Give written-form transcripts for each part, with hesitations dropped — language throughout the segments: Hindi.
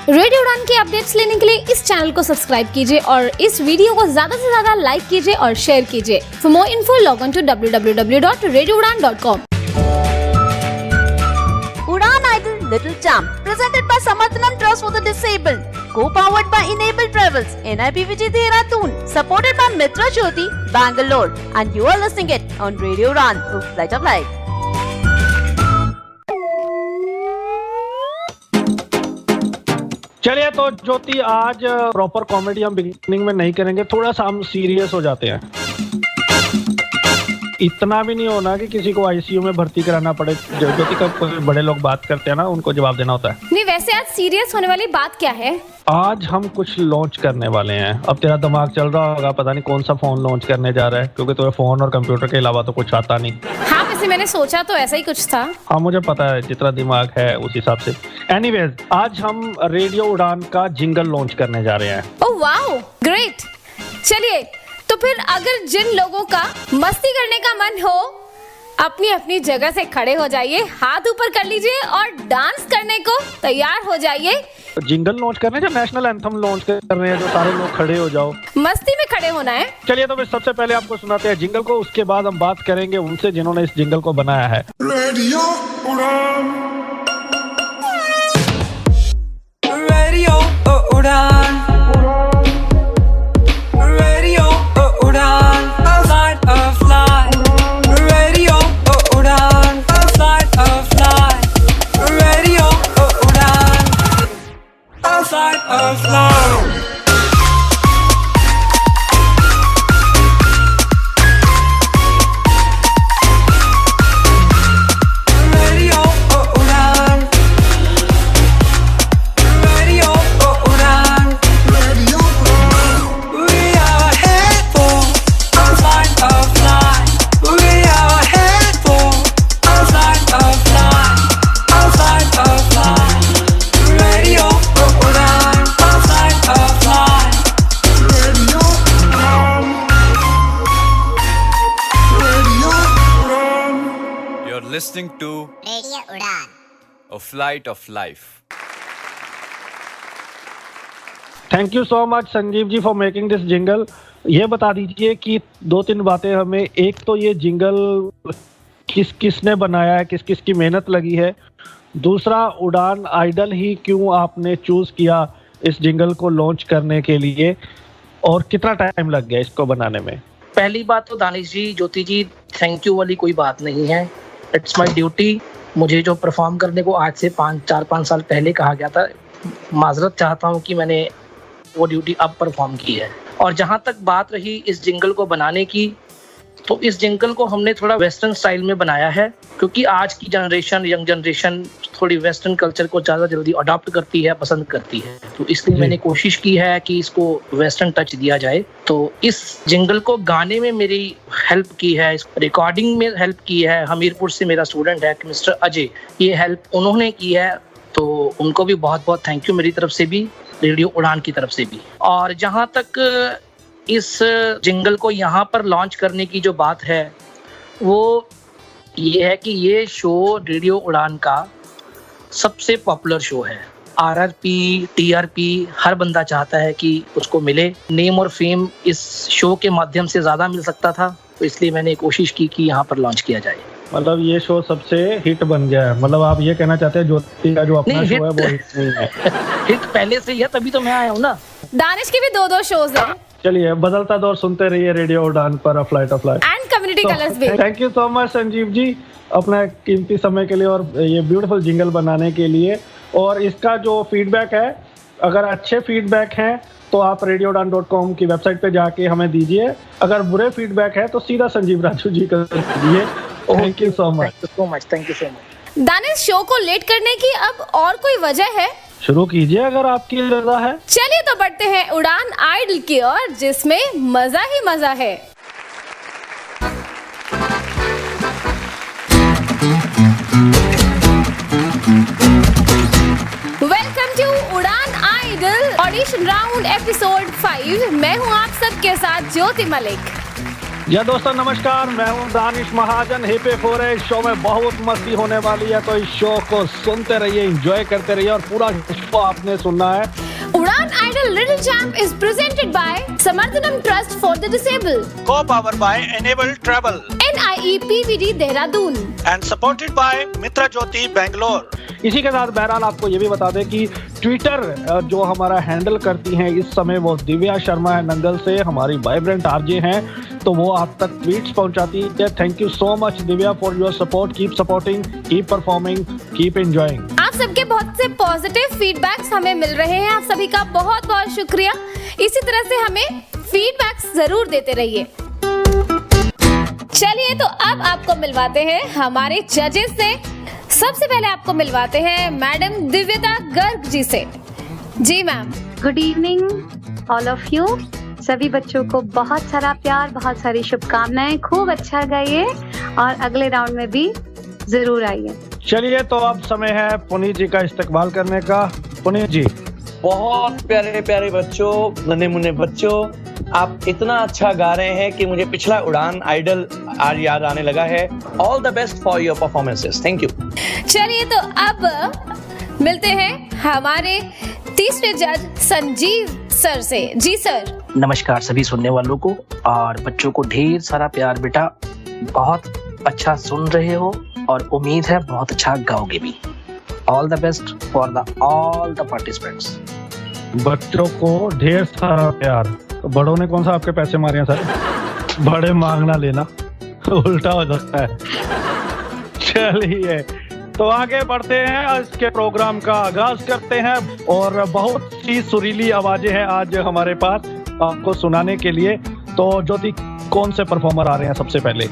रेडियो उड़ान की अपडेट्स लेने के लिए इस चैनल को सब्सक्राइब कीजिए और इस वीडियो को ज्यादा से ज्यादा लाइक कीजिए और शेयर कीजिए। For more info log on to www.radioudan.com। Udan Idol Little Champ, presented by Samarthanam Trust for the Disabled, co-powered by Enable Travels, NIPVG Dehradun, supported by Mitra Jyoti, Bangalore, and you are listening it on Radio Udan, Flight of Life. चलिए तो ज्योति, आज प्रॉपर कॉमेडी हम बिगिनिंग में नहीं करेंगे, थोड़ा सा हम सीरियस हो जाते हैं। इतना भी नहीं होना कि किसी को आईसीयू में भर्ती कराना पड़े। ज्योति, कब बड़े लोग बात करते हैं ना, उनको जवाब देना होता है। नहीं, वैसे आज सीरियस होने वाली बात क्या है? आज हम कुछ लॉन्च करने वाले हैं। अब तेरा दिमाग चल रहा होगा, पता नहीं कौन सा फोन लॉन्च करने जा रहा है, क्योंकि तुम्हें फोन और कंप्यूटर के अलावा तो कुछ आता नहीं। हाँ, वैसे मैंने सोचा तो ऐसा ही कुछ था। हाँ, मुझे पता है, जितना दिमाग है उस हिसाब से। एनीवेज, आज हम रेडियो उड़ान का जिंगल लॉन्च करने जा रहे हैं। Oh wow, great. चलिए, तो फिर अगर जिन लोगों का मस्ती करने का मन हो, अपनी अपनी जगह से खड़े हो जाइए, हाथ ऊपर कर लीजिए और डांस करने को तैयार हो जाइए। जिंगल लॉन्च कर रहे हैं, जो नेशनल एंथम लॉन्च कर रहे हैं, जो सारे लोग खड़े हो जाओ। मस्ती में खड़े होना है। चलिए, तो फिर सबसे पहले आपको सुनाते हैं जिंगल को, उसके बाद हम बात करेंगे उनसे जिन्होंने इस जिंगल को बनाया है। रेडियो उड़ान, रेडियो उड़ान, रेडियो उड़ान, a flight of life. Radio उड़ान, a flight of life. Radio उड़ान, a flight of life. Listening to Radio Udan, A Flight of Life. Thank you so much Sanjeev ji for making this jingle. ये बता दीजिए कि दो तीन बातें हमें। एक तो ये जिंगल किस किसने बनाया है, किस किस की मेहनत लगी है। दूसरा, उड़ान आइडल ही क्यों आपने चूज किया इस जिंगल को लॉन्च करने के लिए, और कितना टाइम लग गया इसको बनाने में? पहली बात तो दानिश जी, ज्योति जी, थैंक यू वाली कोई बात नहीं है। It's my duty. मुझे जो परफॉर्म करने को आज से 4-5 साल पहले कहा गया था, माजरत चाहता हूँ कि मैंने वो ड्यूटी अब परफॉर्म की है। और जहाँ तक बात रही इस जिंगल को बनाने की, तो इस जिंगल को हमने थोड़ा वेस्टर्न स्टाइल में बनाया है, क्योंकि आज की जनरेशन, यंग जनरेशन थोड़ी वेस्टर्न कल्चर को ज़्यादा जल्दी अडॉप्ट करती है, पसंद करती है। तो इसलिए मैंने कोशिश की है कि इसको वेस्टर्न टच दिया जाए। तो इस जिंगल को गाने में मेरी हेल्प की है, इस रिकॉर्डिंग में हेल्प की है, हमीरपुर से मेरा स्टूडेंट है मिस्टर अजय, ये हेल्प उन्होंने की है। तो उनको भी बहुत बहुत थैंक यू मेरी तरफ से भी, रेडियो उड़ान की तरफ से भी। और जहाँ तक इस जिंगल को यहाँ पर लॉन्च करने की जो बात है, वो ये है कि ये शो रेडियो उड़ान का सबसे पॉपुलर शो है। आरआरपी, टीआरपी हर बंदा चाहता है कि उसको मिले। नेम और फेम इस शो के माध्यम से ज़्यादा मिल सकता था, तो इसलिए मैंने कोशिश की कि यहाँ पर लॉन्च किया जाए। मतलब ये शो सबसे हिट बन गया है। मतलब आप ये कहना चाहते हैं ज्योति का जो अपना शो है वो हिट नहीं है? हिट पहले से ही है, तभी तो मैं आया हूँ ना। दानिश के भी 2 शोज हैं। चलिए, बदलता दौर सुनते रहिए रेडियो उड़ान पर, a flight of life and community colours भी। Thank you so much Sanjeev ji, अपना कीमती समय के लिए और ये ब्यूटीफुल जिंगल बनाने के लिए। और इसका जो फीडबैक है, अगर अच्छे फीडबैक हैं तो आप radioudan.com की वेबसाइट पे जाके हमें दीजिए। अगर बुरे फीडबैक है तो सीधा संजीव राजू जी को दीजिए। Thank you so much. Thank you so much. Danish, show को लेट करने की अब और कोई वजह है? शुरू कीजिए अगर आपकी रजा है। चलिए, तो बढ़ते हैं उड़ान आइडल की ओर, जिसमें मजा ही मजा है। वेलकम टू उड़ान आइडल ऑडिशन राउंड एपिसोड 5। मैं हूँ आप सबके साथ ज्योति मलिक। या दोस्तों नमस्कार, मैं हूं दानिश महाजन। हिप हिप हो रहे, इस शो में बहुत मस्ती होने वाली है, तो इस शो को सुनते रहिए, एंजॉय करते रहिए और पूरा शो आपने सुनना है। Udaan idol little champ is presented by Samarthanam trust for the disabled, Co-powered by Enable Travel NIE PVD Dehradun and supported by Mitra Jyoti Bangalore. इसी के साथ बहरहाल आपको ये भी बता दें कि ट्विटर जो हमारा हैंडल करती हैं इस समय वो दिव्या शर्मा है नंगल से, हमारी वाइब्रेंट आरजे हैं, तो वो आप तक ट्वीट्स पहुंचाती है। Thank you so much Divya for your support. Keep supporting, keep performing, keep enjoying. आप सबके बहुत से पॉजिटिव फीडबैक्स हमें मिल रहे हैं, आप सभी का बहुत बहुत शुक्रिया। इसी तरह से हमें फीडबैक्स जरूर देते रहिए। चलिए तो अब आपको मिलवाते हैं हमारे जजेस से। सबसे पहले आपको मिलवाते हैं मैडम दिव्यता गर्ग जी से। जी ma'am. Good evening all of you. सभी बच्चों को बहुत सारा प्यार, बहुत सारी शुभकामनाएं। खूब अच्छा गाइए और अगले राउंड में भी जरूर आइए। चलिए तो अब समय है पुनीत जी का इस्तकबाल करने का। पुनीत जी। बहुत प्यारे प्यारे बच्चों, नन्हे मुन्ने बच्चों, आप इतना अच्छा गा रहे हैं कि मुझे पिछला उड़ान आइडल आज याद आने लगा है। All the best for your performances. Thank you. चलिए तो अब मिलते हैं हमारे तीसरे जज संजीव सर से। जी सर। नमस्कार सभी सुनने वालों को और बच्चों को ढेर सारा प्यार। बेटा बहुत अच्छा सुन रहे हो और उम्मीद है बहुत अच्छा गाओगे भी। All the best for the all the participants. बच्चों को ढेर सारा प्यार। तो बड़ों ने कौन सा आपके पैसे मारे हैं सर? बड़े मांगना लेना उल्टा हो जाता है। चलिए तो आगे बढ़ते हैं, इसके प्रोग्राम का आगाज करते हैं और बहुत सी सुरीली आवाजें हैं आज हमारे पास आपको सुनाने के लिए। तो ज्योति, कौन से परफॉर्मर आ रहे हैं सबसे पहले?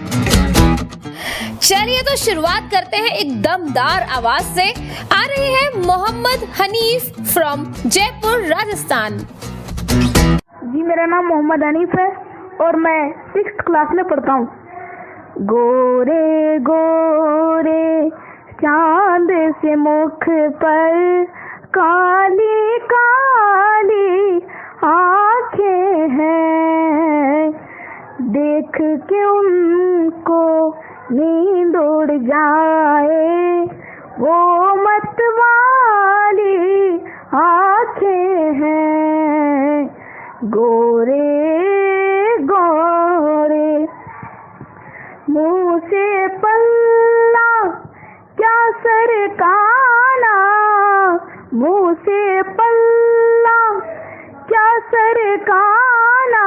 चलिए तो शुरुआत करते हैं एक दमदार आवाज से। आ रहे हैं मोहम्मद हनीफ फ्रॉम जयपुर राजस्थान। जी मेरा नाम मोहम्मद हनीफ है और मैं 6th क्लास में पढ़ता हूँ। गोरे गोरे चांद से मुख पर काली काली आंखें हैं, देख के उनको नींद उड़ जाए, वो मत वाली आंखें हैं। गोरे गोरे मुँह से पल्ला क्या सरकाना, मुँह से पल्ला क्या सरकाना,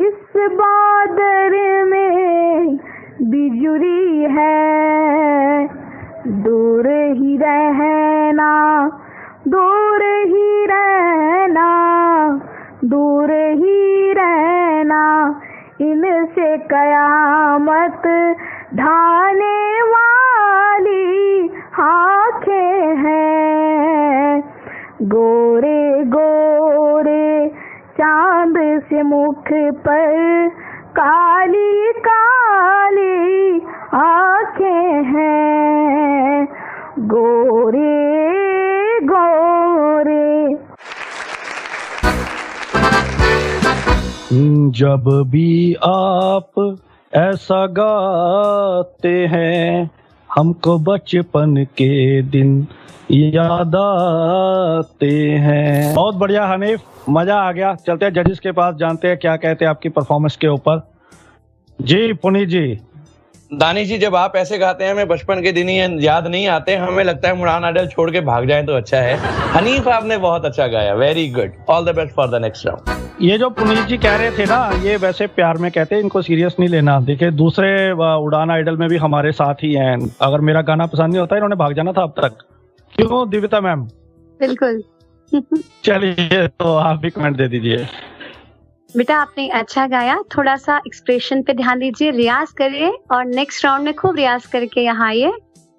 इस बादर में बिजुरी है, दूर ही रहना, दूर ही रहना, दूर ही रहना, इनसे कयामत ढाने वाली आंखें हैं। गोरे गोरे चांद से मुख पर काली काली आंखें हैं। गोरे गोरे। जब भी आप ऐसा गाते हैं हमको बचपन के दिन याद आते हैं। बहुत बढ़िया हनीफ, मजा आ गया। चलते हैं जजेस के पास, जानते हैं क्या कहते हैं आपकी परफॉर्मेंस के ऊपर। जी पुनीत जी। दानी जी, जब आप ऐसे गाते हैं हमें बचपन के दिन ही याद नहीं आते, हमें लगता है उड़ान आइडल छोड़ के भाग जाएं तो अच्छा है। हनीफ आपने बहुत अच्छा गाया, very good. All the best for the next round. ये जो पुनीत जी कह रहे थे ना, ये वैसे प्यार में कहते हैं, इनको सीरियस नहीं लेना। देखिए दूसरे उड़ान आइडल में भी हमारे साथ ही हैं। अगर मेरा गाना पसंद नहीं होता इन्होंने भाग जाना था अब तक। क्यों दिव्यता मैम? बिल्कुल। चलिए तो आप भी कमेंट दे दीजिए। बेटा आपने अच्छा गाया, थोड़ा सा एक्सप्रेशन पे ध्यान दीजिए, रियाज करिए और नेक्स्ट राउंड में खूब रियाज करके यहाँ आइए।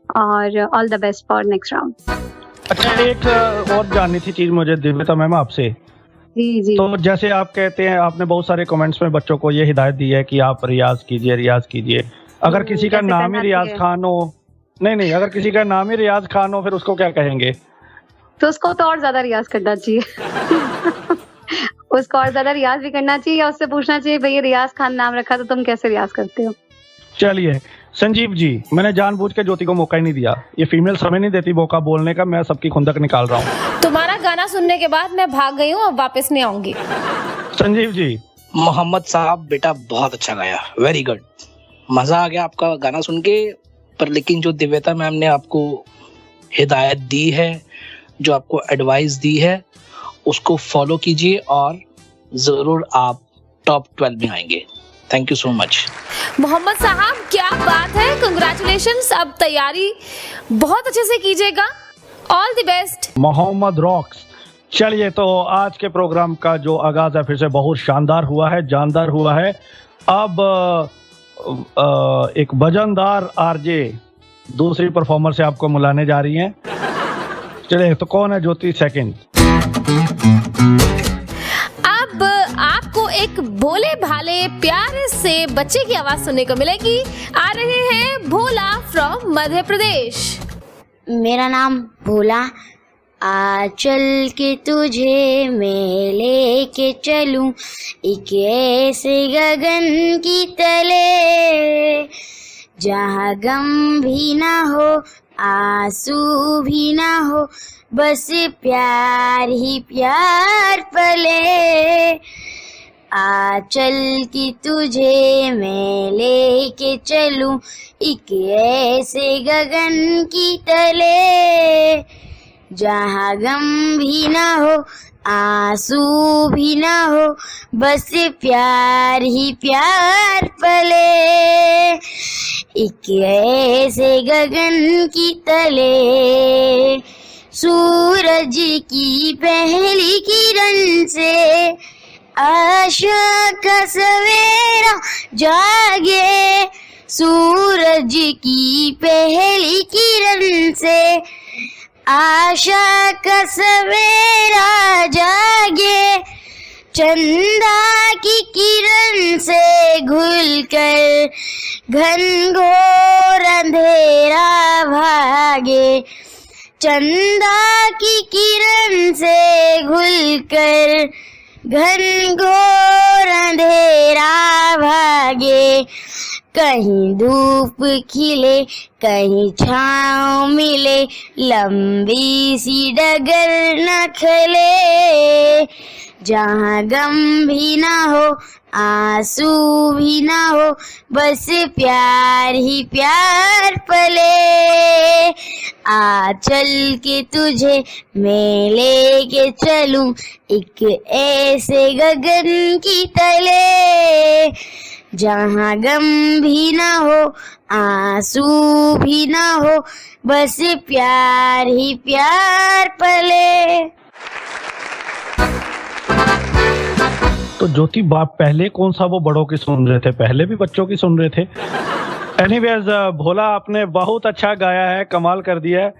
और all the best for next round. अच्छा, एक और जाननी थी चीज मुझे दिव्यता मैम आपसे। जी जी। तो जैसे आप कहते हैं, आपने बहुत सारे कमेंट्स में बच्चों को ये हिदायत दी है कि आप रियाज कीजिए, रियाज कीजिए। अगर किसी का नाम ही रियाज खान हो, नहीं, अगर किसी का नाम ही रियाज खान हो फिर उसको क्या कहेंगे? तो उसको तो और ज्यादा रियाज करना चाहिए। उसको और ज्यादा रियाज भी करना चाहिए या उससे पूछना चाहिए भैया रियाज खान नाम रखा तो तुम कैसे रियाज करते हो? चलिए संजीव जी, मैंने जानबूझ के ज्योति को मौका ही नहीं दिया। ये फीमेल समय नहीं देती मौका बोलने का, मैं सबकी खुंदक निकाल रहा हूँ। तुम्हारा गाना सुनने के बाद मैं भाग गई हूँ, अब वापस नहीं आऊंगी। संजीव जी। मोहम्मद साहब बेटा बहुत अच्छा गाया, वेरी गुड, मजा आ गया आपका गाना सुन के। पर लेकिन जो दिव्यता मैम ने आपको हिदायत दी है, जो आपको एडवाइस दी है, उसको फॉलो कीजिए और जरूर आप टॉप 12 में आएंगे। Thank you so much. Mohammad साहब क्या बात है, कंग्रेचुलेशंस। अब तैयारी बहुत अच्छे से कीजिएगा, all the best. Mohammad rocks. चलिए तो आज के प्रोग्राम का जो आगाज है फिर से बहुत शानदार हुआ है, जानदार हुआ है। अब एक वजनदार आरजे दूसरी परफॉर्मर से आपको मिलाने जा रही हैं। चलिए तो कौन है ज्योति सेकंड? अब आपको एक भोले भाले प्यारे से बच्चे की आवाज सुनने को मिलेगी। आ रहे हैं भोला फ्रॉम मध्य प्रदेश। मेरा नाम भोला। आ चल के तुझे मैं लेके चलूं एक ऐसे गगन की तले, जहाँ गम भी ना हो आंसू भी ना हो, बस प्यार ही प्यार पले। आ चल कि तुझे मैं लेके चलूं एक ऐसे गगन की तले, जहाँ गम भी ना हो आंसू भी ना हो, बस प्यार ही प्यार पले। एक ऐसे गगन की तले, सूरज की पहली किरण से आशा का सवेरा जागे, सूरज की पहली किरण से आशा का सवेरा जागे, चंदा की किरण से घुलकर घनघोर अंधेरा भागे, चंदा की किरण से घुलकर घनघोर अंधेरा भागे। कहीं धूप खिले कहीं छाँव मिले, लंबी सी डगर न खले, जहाँ गम भी ना हो आंसू भी ना हो, बस प्यार ही प्यार पले। आ चल के तुझे मैं लेके चलूं एक ऐसे गगन की तले, जहाँ गम भी ना हो आंसू भी ना हो, बस प्यार ही प्यार पले। तो ज्योति बाप पहले कौन सा वो बड़ों की सुन रहे थे, पहले भी बच्चों की सुन रहे थे। एनीवेज भोला आपने बहुत अच्छा गाया है, कमाल कर दिया है।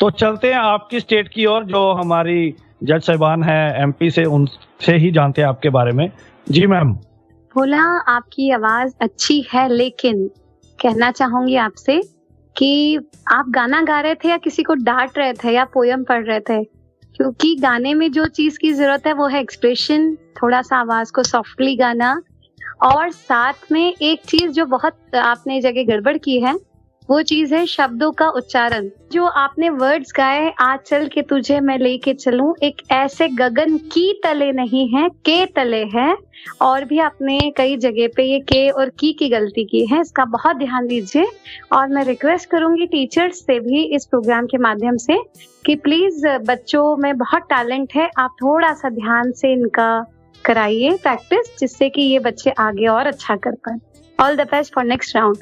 तो चलते हैं आपकी स्टेट की ओर, जो हमारी जज साहिबान है एमपी से, उनसे ही जानते हैं आपके बारे में। जी मैम। भोला आपकी आवाज अच्छी है, लेकिन कहना चाहूंगी आपसे कि आप गाना गा रहे थे या किसी को डांट रहे थे या पोयम पढ़ रहे थे, क्योंकि गाने में जो चीज की जरूरत है वो है एक्सप्रेशन, थोड़ा सा आवाज को सॉफ्टली गाना, और साथ में एक चीज जो बहुत आपने जगह गड़बड़ की है वो चीज है शब्दों का उच्चारण। जो आपने वर्ड्स गाए, आज चल के तुझे मैं लेके चलूं एक ऐसे गगन की तले नहीं है, के तले है। और भी आपने कई जगह पे ये के और की गलती की है, इसका बहुत ध्यान दीजिए। और मैं रिक्वेस्ट करूंगी टीचर्स से भी इस प्रोग्राम के माध्यम से कि प्लीज बच्चों में बहुत टैलेंट है, आप थोड़ा सा ध्यान से इनका कराइए प्रैक्टिस, जिससे कि ये बच्चे आगे और अच्छा कर पाए। All the best for next round.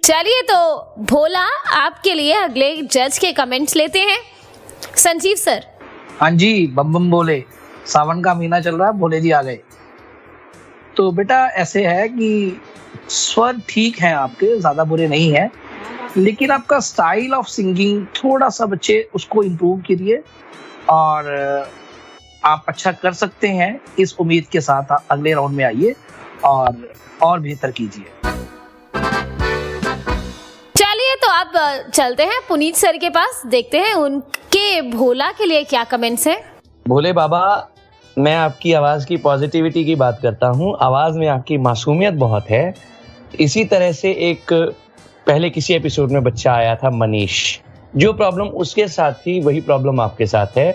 चलिए तो भोला आपके लिए अगले जज के कमेंट्स लेते हैं। संजीव सर। हाँ जी, बम बम बोले, सावन का महीना चल रहा है, भोले जी आ गए। तो बेटा ऐसे है कि स्वर ठीक है आपके, ज्यादा बुरे नहीं है, लेकिन आपका स्टाइल ऑफ सिंगिंग थोड़ा सा बच्चे उसको इम्प्रूव करिए और आप अच्छा कर सकते हैं। इस उम्मीद के साथ अगले राउंड में आइए और बेहतर कीजिए। चलिए तो अब चलते हैं पुनीत सर के पास, देखते हैं उनके भोला के लिए क्या कमेंट्स हैं। भोले बाबा, मैं आपकी आवाज की पॉजिटिविटी की बात करता हूँ। आवाज में आपकी मासूमियत बहुत है। इसी तरह से एक पहले किसी एपिसोड में बच्चा आया था मनीष, जो प्रॉब्लम उसके साथ थी वही प्रॉब्लम आपके साथ है।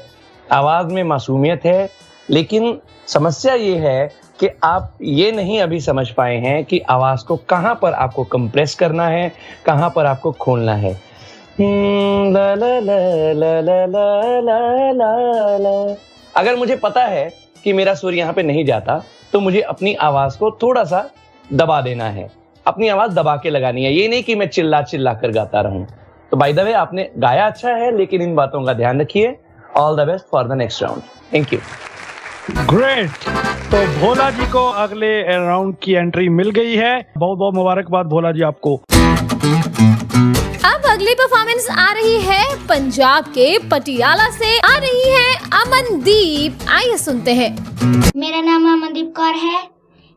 आवाज में मासूमियत है, लेकिन समस्या ये है कि आप ये नहीं अभी समझ पाए हैं कि आवाज को कहाँ पर आपको कंप्रेस करना है, कहाँ पर आपको खोलना है। ला ला ला ला ला ला ला ला ला। अगर मुझे पता है कि मेरा सुर यहाँ पे नहीं जाता, तो मुझे अपनी आवाज को थोड़ा सा दबा देना है, अपनी आवाज दबा के लगानी है। ये नहीं कि मैं चिल्ला चिल्ला कर गाता रहूं। तो बाय द वे, आपने गाया अच्छा है, लेकिन इन बातों का ध्यान रखिए। All the best for the next round. Thank you. Great. तो भोला जी को अगले राउंड की एंट्री मिल गई है। बहुत बहुत मुबारकबाद भोला जी आपको। अब अगली परफॉर्मेंस आ रही है पंजाब के पटियाला से, आ रही है अमनदीप। आइए सुनते हैं। मेरा नाम अमनदीप कौर है।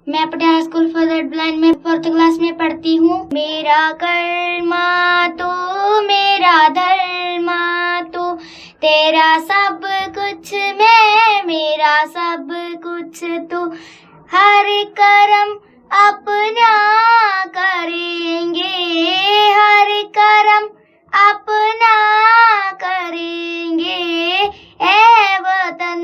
मैं Patiala school for the blind में 4th क्लास में पढ़ती हूँ। मेरा कर्मा तो मेरा धर्मा तो, तेरा सब कुछ मैं, मेरा सब कुछ तू। हर कर्म अपना करेंगे, हर कर्म अपना करेंगे। ऐ वतन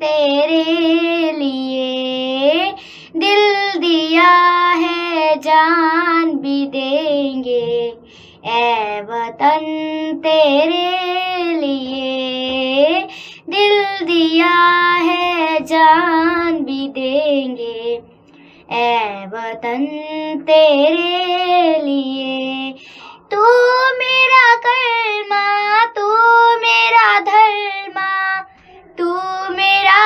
तेरे लिए दिल दिया है, जान भी देंगे। ऐ वतन तेरे लिए दिल दिया है, जान भी देंगे। ऐ वतन तेरे लिए तू मेरा कर्मा, तू मेरा धर्मा, तू मेरा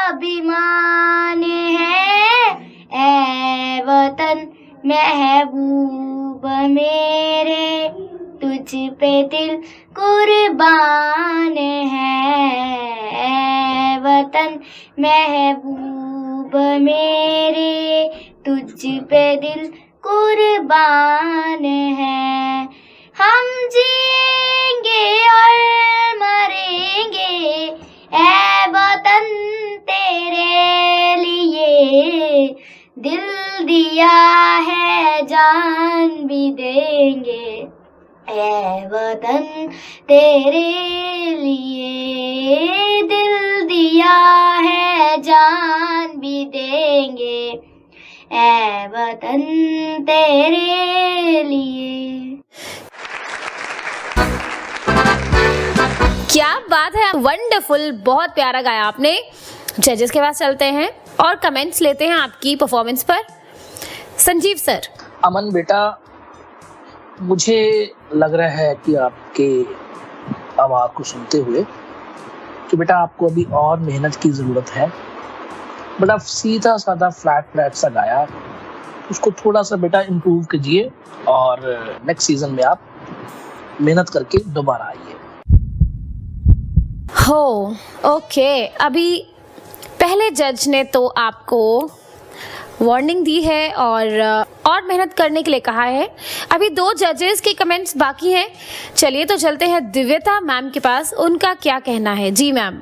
अभिमान है। ऐ वतन महबूब मेरे, तुझ पे दिल कुर्बान है। ऐ वतन महबूब मेरे, तुझ पे दिल कुर्बान है। हम जिएंगे और मरेंगे, ऐ वतन तेरे लिए दिल दिया है, जान भी देंगे। ऐ वतन तेरे लिए दिल दिया है, जान भी देंगे। ऐ वतन तेरे लिए। क्या बात है, वंडरफुल, बहुत प्यारा गाया आपने। जजेस के पास चलते हैं और कमेंट्स लेते हैं आपकी परफॉर्मेंस पर। संजीव सर। अमन बेटा, मुझे लग रहा है कि आपके आवाज़ को सुनते हुए कि बेटा आपको अभी और मेहनत की ज़रूरत है। बड़ा सीधा साधा फ्लैट सा गाया, उसको थोड़ा सा बेटा इम्प्रूव कीजिए और नेक्स्ट सीजन में आप मेहनत करके दोबारा आइए। हो ओके, अभी पहले जज ने तो आपको वार्निंग दी है और मेहनत करने के लिए कहा है। अभी 2 जजेस के कमेंट्स बाकी हैं। चलिए तो चलते हैं दिव्यता मैम के पास, उनका क्या कहना है। जी मैम।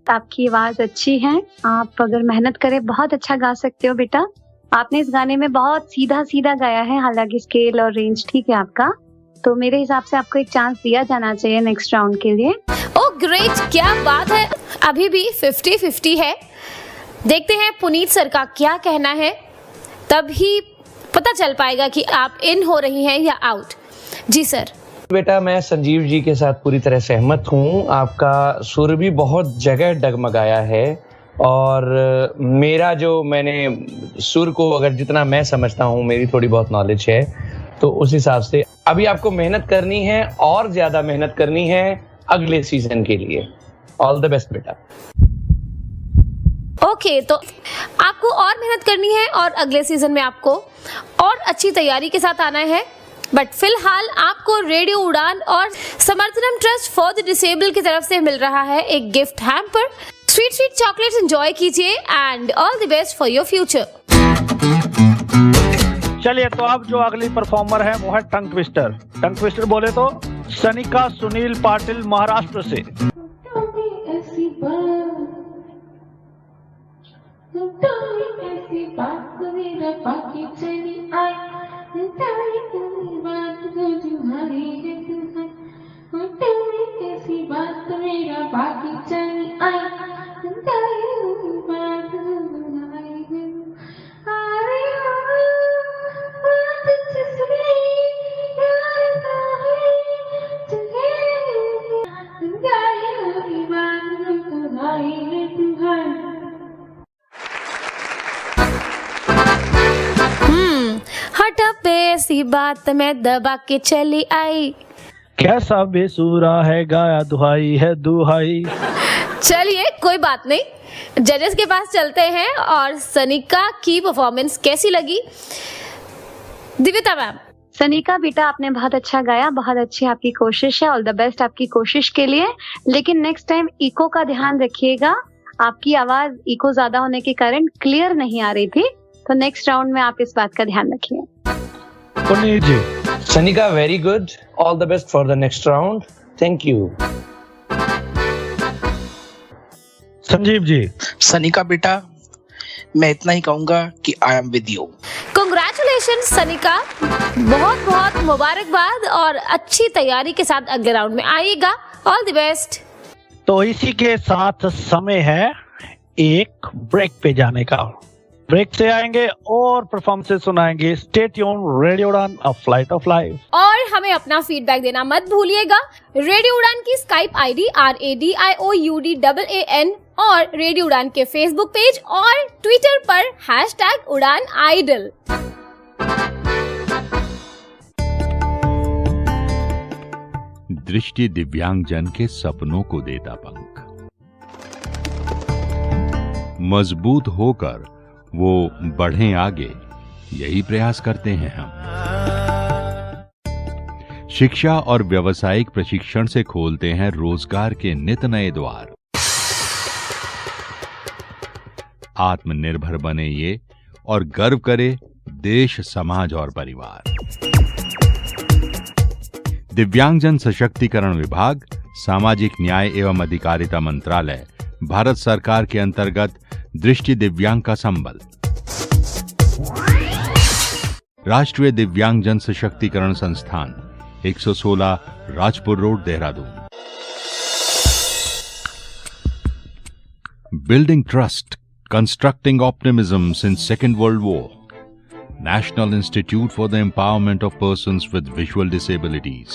आपकी आवाज अच्छी है, आप अगर मेहनत करें बहुत अच्छा गा सकते हो बेटा। आपने इस गाने में बहुत सीधा सीधा गाया है, हालांकि स्केल और रेंज ठीक है आपका, तो मेरे हिसाब से आपको एक चांस दिया जाना चाहिए नेक्स्ट राउंड के लिए। ओह ग्रेट, क्या बात है। अभी भी 50-50 है। देखते हैं पुनीत सर का क्या कहना है, तभी पता चल पाएगा कि आप इन हो रही हैं या आउट। जी सर। बेटा, मैं संजीव जी के साथ पूरी तरह सहमत हूँ। आपका सुर भी बहुत जगह डगमगाया है, और मेरा जो मैंने सुर को अगर जितना मैं समझता हूँ, मेरी थोड़ी बहुत नॉलेज है, तो उस हिसाब से अभी आपको मेहनत करनी है और ज्यादा मेहनत करनी है अगले सीजन के लिए। ऑल द बेस्ट बेटा। ओके, तो आपको और मेहनत करनी है और अगले सीजन में आपको और अच्छी तैयारी के साथ आना है। बट फिलहाल आपको रेडियो उड़ान और Samarthanam trust for the disable की तरफ से मिल रहा है एक gift hamper. Sweet sweet chocolates enjoy कीजिए and all the best for your future. चलिए, तो अब जो अगली परफॉर्मर है वो है टंग ट्विस्टर। टंग ट्विस्टर बोले तो सनिका सुनील पाटिल महाराष्ट्र से। ऐसी बात मेरा बाकी चली आई, बात तुम्हारी ऐसी बात मेरा बाकी चली आई, बात तुम्हारी अरे बात जिसमें प्यार का है तुझे बात तुम्हारी हट पे ऐसी बात मैं दबा के चली आई। कैसा बेसुरा है गाया दुहाई है दुहाई। चलिए कोई बात नहीं, जजेस के पास चलते हैं और सनिका की परफॉर्मेंस कैसी लगी। दिव्यता मैम। सनिका बेटा आपने बहुत अच्छा गाया, बहुत अच्छी आपकी कोशिश है, ऑल द बेस्ट आपकी कोशिश के लिए। लेकिन नेक्स्ट टाइम इको का ध्यान रखिएगा, आपकी आवाज इको ज्यादा होने के कारण क्लियर नहीं आ रही थी, तो नेक्स्ट राउंड में आप इस बात का ध्यान रखिए। Puneet ji. Sanika very good, all the best for the next round, thank you. Sanjeev ji. Sanika बेटा, मैं इतना ही कहूंगा कि I am with you. Congratulation Sanika, बहुत बहुत मुबारकबाद और अच्छी तैयारी के साथ अगले राउंड में आइएगा, ऑल द बेस्ट। तो इसी के साथ समय है एक ब्रेक पे जाने का। ब्रेक से आएंगे और परफॉर्मेंसेस सुनाएंगे। स्टे ट्यून, रेडियो उड़ान, अ फ्लाइट ऑफ लाइफ। और हमें अपना फीडबैक देना मत भूलिएगा। रेडियो उड़ान की स्काइप आईडी RADIOUDAAN और रेडियो उड़ान के फेसबुक पेज और ट्विटर पर #Uड़ानIdol। दृष्टि दिव्यांगजन के सपनों को देता पंख, मजबूत होकर वो बढ़ें आगे, यही प्रयास करते हैं हम। शिक्षा और व्यावसायिक प्रशिक्षण से खोलते हैं रोजगार के नित नए द्वार। आत्मनिर्भर बने ये और गर्व करे देश, समाज और परिवार। दिव्यांगजन सशक्तिकरण विभाग, सामाजिक न्याय एवं अधिकारिता मंत्रालय, भारत सरकार के अंतर्गत दृष्टि दिव्यांग का संबल। राष्ट्रीय दिव्यांगजन सशक्तिकरण संस्थान, 116 Rajpur road, Dehradun. Building trust, constructing optimism since second world war. National Institute for the Empowerment of Persons with Visual Disabilities,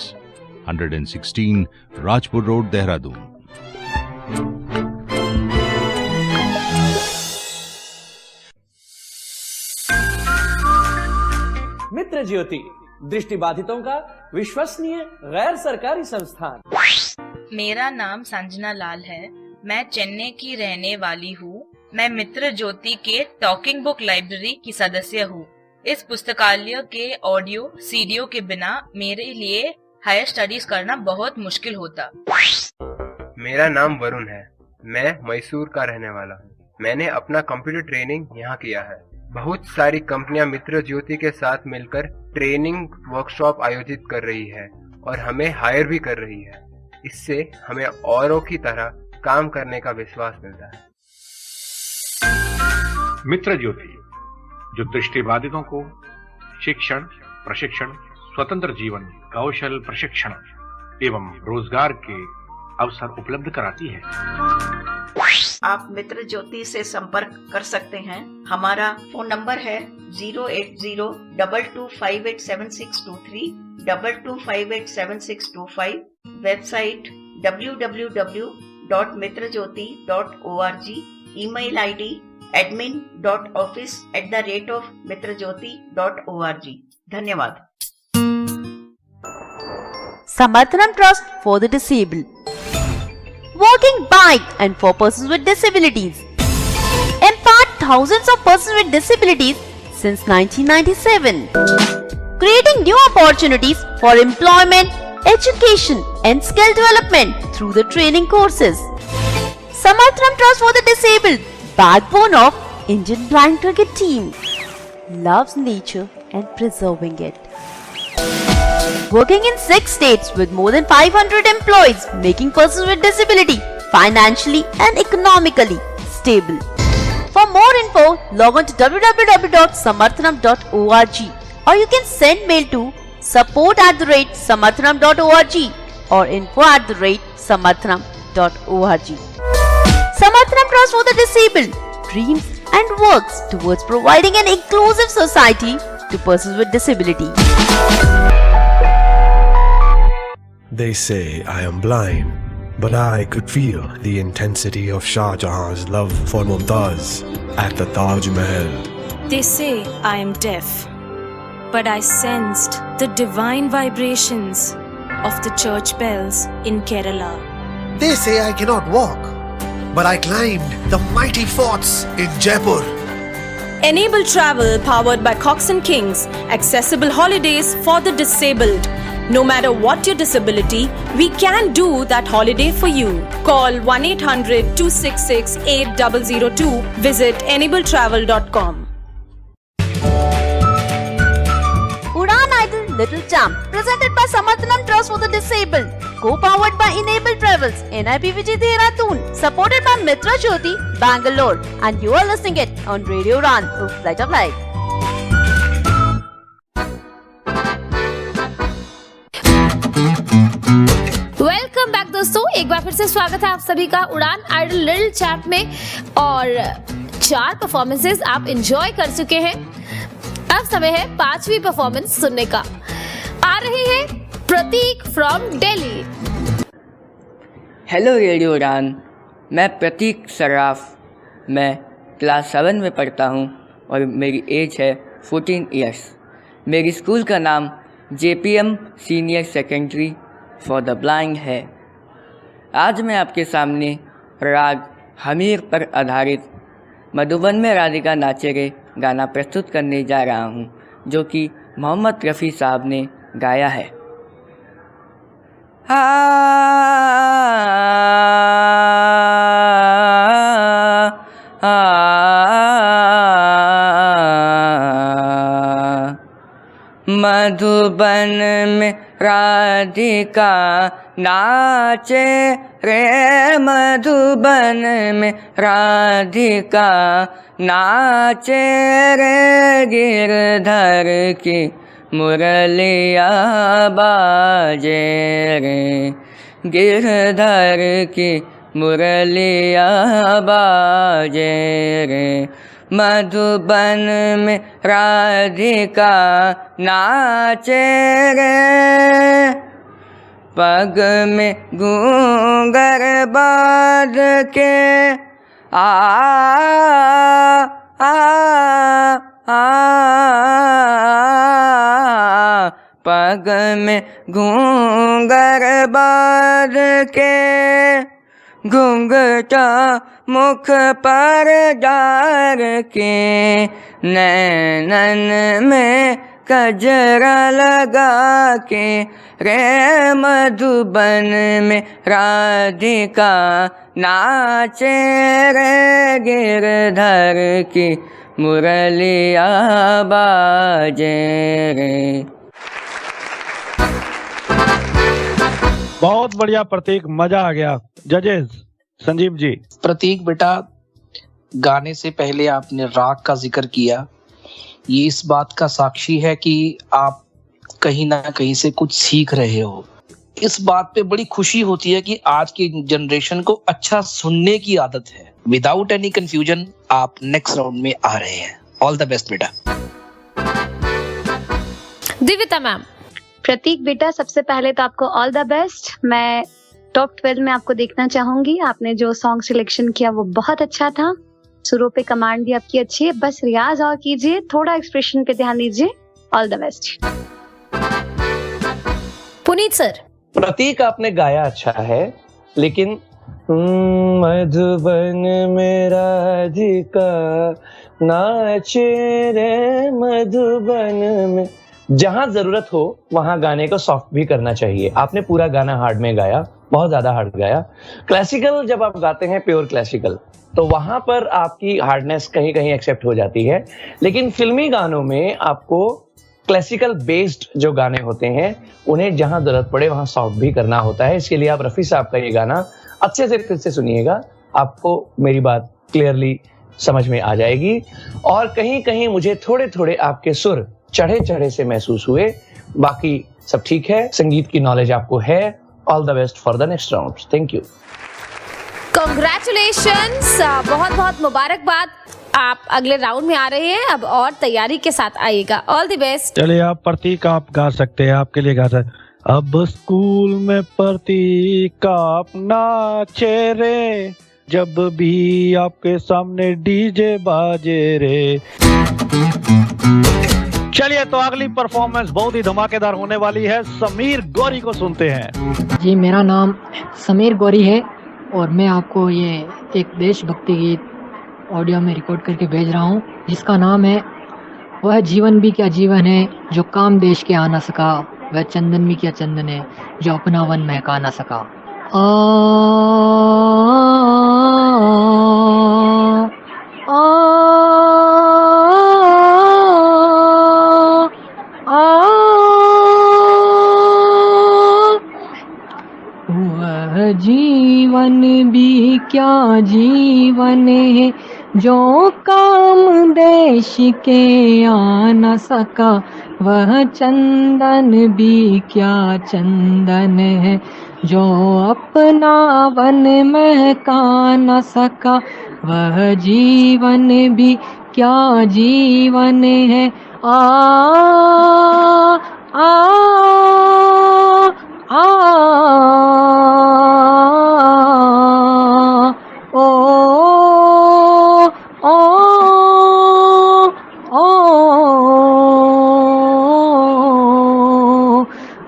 116 Rajpur Road, Dehradun. मित्र ज्योति, दृष्टिबाधितों का विश्वसनीय गैर सरकारी संस्थान। मेरा नाम संजना लाल है, मैं चेन्नई की रहने वाली हूँ। मैं मित्र ज्योति के टॉकिंग बुक लाइब्रेरी की सदस्य हूँ। इस पुस्तकालय के ऑडियो सीडीओ के बिना मेरे लिए हायर स्टडीज करना बहुत मुश्किल होता। मेरा नाम वरुण है, मैं मैसूर का रहने वाला हूँ। मैंने अपना कंप्यूटर ट्रेनिंग यहाँ किया है। बहुत सारी कंपनियां मित्र ज्योति के साथ मिलकर ट्रेनिंग वर्कशॉप आयोजित कर रही है और हमें हायर भी कर रही है। इससे हमें औरों की तरह काम करने का विश्वास मिलता है। मित्र ज्योति, जो दृष्टिबाधितों को शिक्षण, प्रशिक्षण, स्वतंत्र जीवन, कौशल प्रशिक्षण एवं रोजगार के अवसर उपलब्ध कराती है। आप मित्र ज्योति से संपर्क कर सकते हैं। हमारा फोन नंबर है 08022587623, 22587625। Website www.mitrajyoti.org। Email ID admin.office@mitrajyoti.org। धन्यवाद। Samarthanam Trust for the Disabled. Walking by and for persons with disabilities. Empowered thousands of persons with disabilities since 1997. Creating new opportunities for employment, education and skill development through the training courses. Samarthanam Trust for the Disabled, backbone of Indian Blind Cricket Team, loves nature and preserving it. Working in 6 states with more than 500 employees, making persons with disability financially and economically stable. For more info, log on to www.samarthanam.org or you can send mail to support@samarthanam.org or info@samarthanam.org. Samarthanam Trust for the Disabled dreams and works towards providing an inclusive society to persons with disability. They say I am blind, but I could feel the intensity of Shah Jahan's love for Mumtaz at the Taj Mahal. They say I am deaf, but I sensed the divine vibrations of the church bells in Kerala. They say I cannot walk, but I climbed the mighty forts in Jaipur. Enable Travel powered by Cox and Kings, accessible holidays for the disabled. No matter what your disability, we can do that holiday for you. Call 1-800-266-8002. Visit enabletravel.com. Udan Idol Little Champ, presented by Samarthanam Trust for the Disabled, co-powered by Enable Travels, NIP Vijay Dehradun, supported by Mitra Jyoti, Bangalore, and you are listening it on Radio Udan, Flight of Life. Welcome back दोस्तों, एक बार फिर से स्वागत है आप सभी का उड़ान आइडल लिटिल चैम्प में। और 4 परफॉर्मेंसेस आप एंजॉय कर चुके हैं। अब समय है 5वीं परफॉर्मेंस सुनने का। आ रही है प्रतीक फ्रॉम दिल्ली। हेलो रेडियो उड़ान, मैं प्रतीक सराफ। मैं क्लास 7 में पढ़ता हूँ और मेरी एज है 14 ईयर्स। मेरी स्कूल का नाम JPM senior secondary for the blind है। आज मैं आपके सामने राग हमीर पर आधारित मधुबन में राधिका नाचे रे गाना प्रस्तुत करने जा रहा हूँ, जो कि मोहम्मद रफ़ी साहब ने गाया है। मधुबन में राधिका नाचे रे, मधुबन में राधिका नाचे रे, गिरधर की मुरलिया बाजे रे, गिरधर की मुरलिया बाजे रे। मधुबन में राधिका नाचे रे, पग में घूंघर बांध के आ आ आ पग में घूंघर बांध के, घूंघटा मुख पर डार के, नैनन में कजरा लगा के रे, मधुबन में राधिका नाचे रे, गिरधर की मुरलिया बाजे रे। बहुत बढ़िया प्रतीक, मजा आ गया। जजेस संजीव जी। प्रतीक बेटा, गाने से पहले आपने राग का जिक्र किया, ये इस बात का साक्षी है कि आप कहीं ना कहीं से कुछ सीख रहे हो। इस बात पे बड़ी खुशी होती है कि आज की जनरेशन को अच्छा सुनने की आदत है। विदाउट एनी कंफ्यूजन आप नेक्स्ट राउंड में आ रहे हैं। ऑल द बेस्ट बेटा। दिव्यता मैम। प्रतीक बेटा, सबसे पहले तो आपको ऑल द बेस्ट। मैं टॉप 12 में आपको देखना चाहूंगी। आपने जो सॉन्ग सिलेक्शन किया वो बहुत अच्छा था, सुरों पे कमांड भी आपकी अच्छी है, बस रियाज और कीजिए, थोड़ा एक्सप्रेशन पे ध्यान दीजिए। All the best. Puneet sir. Prateek, आपने गाया अच्छा है, लेकिन मधुबन में राधिका नाचे रे, मधुबन में, जहां जरूरत हो वहां गाने को सॉफ्ट भी करना चाहिए। आपने पूरा गाना हार्ड में गाया, बहुत ज्यादा हार्ड गाया। क्लासिकल जब आप गाते हैं, प्योर क्लासिकल, तो वहां पर आपकी हार्डनेस कहीं कहीं एक्सेप्ट हो जाती है, लेकिन फिल्मी गानों में आपको क्लासिकल बेस्ड जो गाने होते हैं उन्हें जहां जरूरत पड़े वहां सॉफ्ट भी करना होता है। इसके लिए आप रफी साहब का ये गाना अच्छे से फिर से सुनिएगा, आपको मेरी बात क्लियरली समझ में आ जाएगी। और कहीं कहीं मुझे थोड़े थोड़े आपके सुर चढ़े चढ़े से महसूस हुए, बाकी सब ठीक है। संगीत की नॉलेज आपको है। All the best for the next round. Thank you. Congratulations, बहुत बहुत मुबारकबाद। आप अगले राउंड में आ रहे हैं, अब और तैयारी के साथ आइएगा। All the best. चलिए आप प्रतीक आप गा सकते हैं, आपके लिए गा सकते। अब स्कूल में प्रतीक आप नाचे रे, जब भी आपके सामने डीजे बाजे रे। चलिए तो अगली परफॉर्मेंस बहुत ही धमाकेदार होने वाली है। समीर गौरी को सुनते हैं। जी, मेरा नाम समीर गौरी है और मैं आपको ये एक देशभक्ति गीत ऑडियो में रिकॉर्ड करके भेज रहा हूँ, जिसका नाम है वह जीवन भी क्या जीवन है जो काम देश के आ ना सका, वह चंदन भी क्या चंदन है जो अपना वन महका ना सका। वह जीवन भी क्या जीवन है जो काम देश के आ न सका, वह चंदन भी क्या चंदन है जो अपना वन महका न सका, वह जीवन भी क्या जीवन है। आ आ आ ओ ओ ओ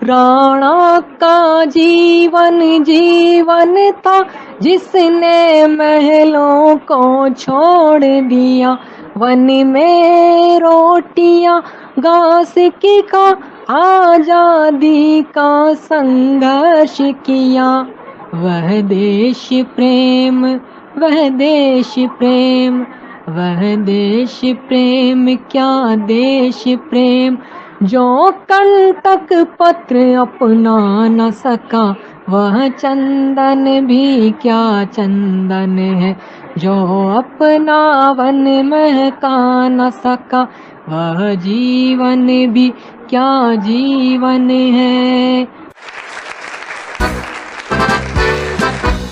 राणा का जीवन जीवन था जिसने महलों को छोड़ दिया, वन में रोटियां घास की का आजादी का संघर्ष किया। वह देश प्रेम वह देश प्रेम वह देश प्रेम क्या देश प्रेम जो कंटक पत्र अपना न सका, वह चंदन भी क्या चंदन है जो अपना वन महका न सका, वह जीवन भी क्या जीवन है।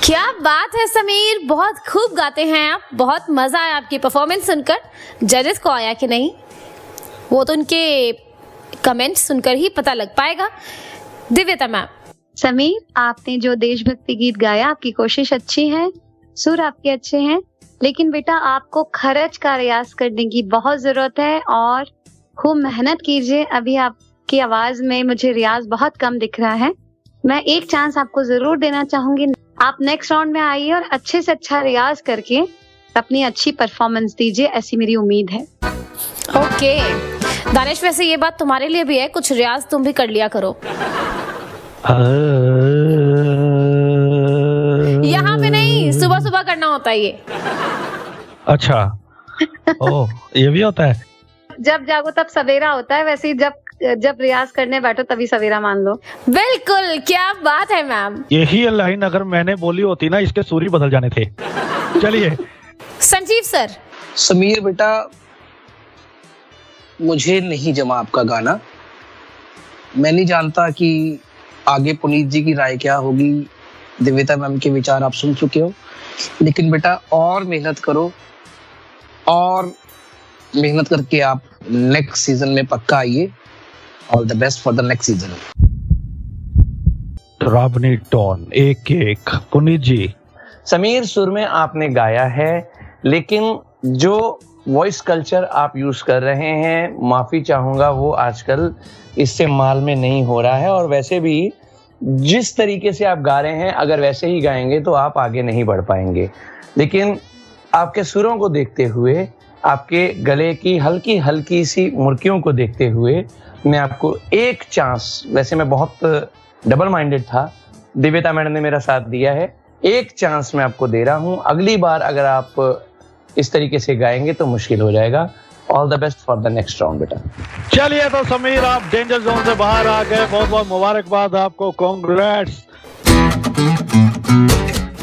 क्या बात है समीर, बहुत खूब गाते हैं आप। बहुत मजा आया आपकी परफॉर्मेंस सुनकर। जजेस को आया कि नहीं वो तो उनके कमेंट्स सुनकर ही पता लग पाएगा। दिव्यता मैम। समीर, आपने जो देशभक्ति गीत गाया, आपकी कोशिश अच्छी है, सुर आपके अच्छे हैं, लेकिन बेटा आपको खरच का रियाज करने की बहुत जरूरत है और खूब मेहनत कीजिए। अभी आपकी आवाज में मुझे रियाज बहुत कम दिख रहा है। मैं एक चांस आपको जरूर देना चाहूंगी। आप नेक्स्ट राउंड में आइए और अच्छे से अच्छा रियाज करके अपनी अच्छी परफॉर्मेंस दीजिए, ऐसी मेरी उम्मीद है। ओके दानिश, वैसे ये बात तुम्हारे लिए भी है, कुछ रियाज तुम भी कर लिया करो। यहाँ पे नहीं, सुबह सुबह करना होता है ये। अच्छा ओह, ये भी होता है। जब जागो तब सवेरा होता है, वैसे ही जब रियाज करने बैठो तभी सवेरा मान लो। बिल्कुल, क्या बात है मैम। यही लाइन अगर मैंने बोली होती ना, इसके सुर ही बदल जाने थे। चलिए संजीव सर। समीर बेटा, मुझे नहीं जमा आपका गाना। मैं नहीं जानता कि आगे पुनीत जी की राय क्या होगी, दिव्यता मैम के विचार आप सुन चुके हो, लेकिन बेटा और मेहनत करो और मेहनत करके आप नेक्स्ट सीजन में पक्का आइए। All the best for the next season. राबनी टोन एक पुनीत जी। समीर, सुर में आपने गाया है, लेकिन जो वॉइस कल्चर आप यूज कर रहे हैं, माफी चाहूंगा, वो आजकल इससे माल में नहीं हो रहा है। और वैसे भी जिस तरीके से आप गा रहे हैं, अगर वैसे ही गाएंगे तो आप आगे नहीं बढ़ पाएंगे। लेकिन आपके सुरों को देखते हुए, आपके गले की हल्की हल्की सी मुर्कियों को देखते हुए, मैं आपको एक चांस, वैसे मैं बहुत डबल माइंडेड था, दिव्यता मैडम ने मेरा साथ दिया है, एक चांस मैं आपको दे रहा हूं। अगली बार अगर आप इस तरीके से गाएंगे तो मुश्किल हो जाएगा। All the best for the next round बेटा। चलिए तो समीर, आप डेंजर जोन से बाहर आ गए, बहुत बहुत मुबारकबाद आपको, कांग्रेट्स।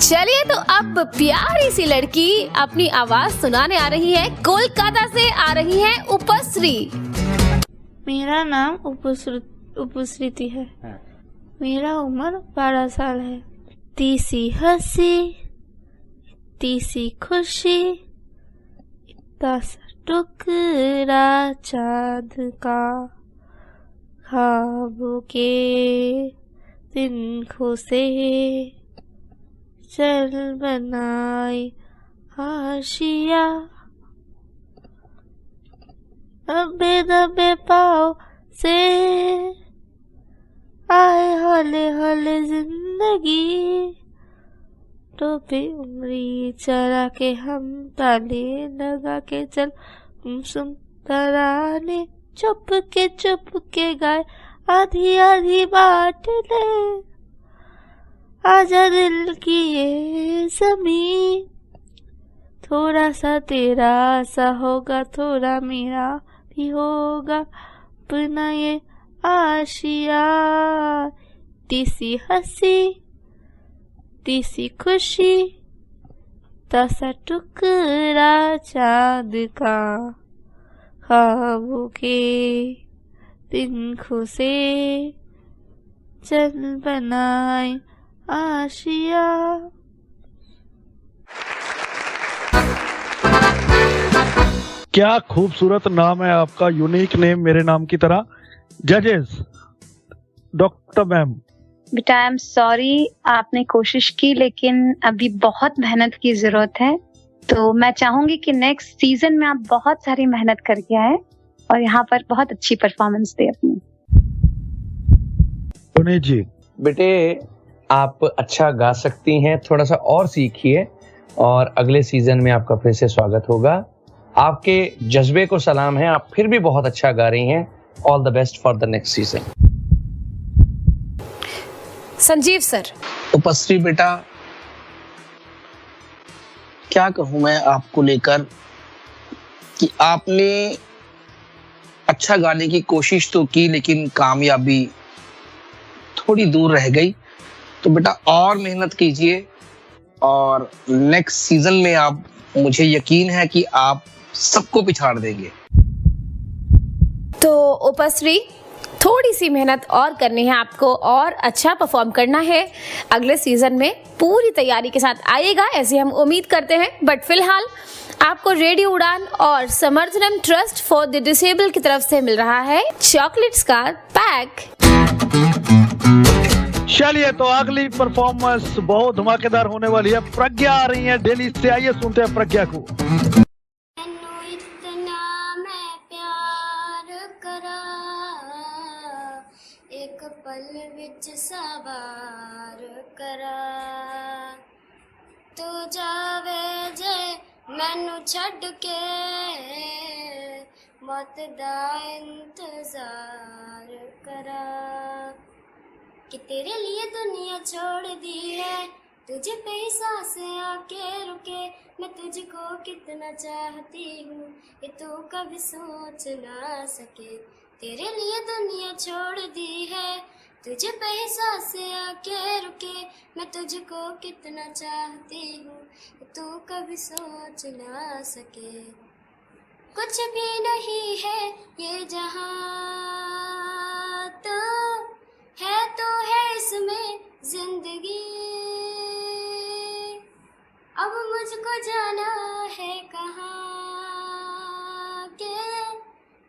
चलिए तो अब प्यारी सी लड़की अपनी आवाज सुनाने आ रही है। कोलकाता से आ रही है उपश्री। मेरा नाम उपश्रुति है। मेरा उम्र 12 साल है। तीसी हंसी, तीसी खुशी, इतना सा टुकड़ा चाँद का, ख्वाबों के तिनकों से चल बनाए आशिया, दबे दबे पाँव से आए हौले हौले जिंदगी, टोपी उंगली चला के हम ताले लगा के चल गुमसुम तराने, चुप के गाए आधी आधी बात ले, आजा दिल की ये ज़मीं, थोड़ा सा तेरा सा होगा, थोड़ा मेरा भी होगा, अपना ये आशिया, तीसी हंसी, तीसी खुशी, तासा टुकड़ा चाँद का, ख्वाबों के तिनकों से चल बनाए आशिया। क्या खूबसूरत नाम है आपका, यूनिक नेम मेरे नाम की तरह। जजेस, डॉक्टर मैम। बेटा आई एम सॉरी, आपने कोशिश की लेकिन अभी बहुत मेहनत की जरूरत है, तो मैं चाहूंगी कि नेक्स्ट सीजन में आप बहुत सारी मेहनत करके आए और यहाँ पर बहुत अच्छी परफॉर्मेंस दे अपनी। पुनीत जी। बेटे आप अच्छा गा सकती हैं, थोड़ा सा और सीखिए और अगले सीजन में आपका फिर से स्वागत होगा। आपके जज्बे को सलाम है, आप फिर भी बहुत अच्छा गा रही हैं। All the best for the next season. Sanjeev sir. Upashri बेटा, क्या कहूं मैं आपको लेकर कि आपने अच्छा गाने की कोशिश तो की लेकिन कामयाबी थोड़ी दूर रह गई। तो बेटा और मेहनत कीजिए और नेक्स्ट सीजन में आप, मुझे यकीन है कि आप सबको पिछाड़ देंगे। तो उपश्री, थोड़ी सी मेहनत और करनी है आपको और अच्छा परफॉर्म करना है। अगले सीजन में पूरी तैयारी के साथ आइएगा, ऐसी हम उम्मीद करते हैं। बट फिलहाल आपको रेडियो उड़ान और Samarthanam trust for the disable की तरफ से मिल रहा है चॉकलेट्स का पैक। चलिए तो अगली परफॉर्मेंस बहुत धमाकेदार होने वाली है। प्रज्ञा आ रही है दिल्ली से, आइए सुनते हैं प्रज्ञा को। एक पल विच सवार करा, तू जावे जे मैनू छड्ड के, मौत दा इंतजार करा, कि तेरे लिए दुनिया छोड़ दी है, तुझे पे ही सांसें आके रुके, मैं तुझको कितना चाहती हूँ कि तू कभी सोच ना सके। तेरे लिए दुनिया छोड़ दी है, तुझे पे ही सांसें आके रुके, मैं तुझको कितना चाहती हूँ कि तू कभी सोच ना सके। कुछ भी नहीं है ये जहाँ, तो है इसमें जिंदगी, अब मुझको जाना है कहाँ के,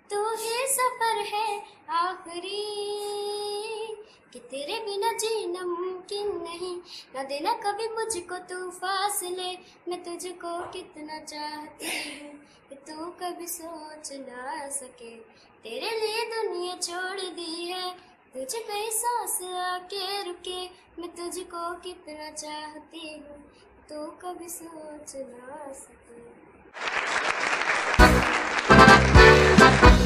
तू ही सफर है आखिरी, कि तेरे बिना जीना मुमकिन नहीं, न देना कभी मुझको तू फासले, मैं तुझको कितना चाहती हूँ कि तू कभी सोच ना सके। तेरे लिए दुनिया छोड़ दी है, तुझे कहीं सांस आके रुके, मैं तुझको कितना चाहती हूँ तू कभी सोच ना सके।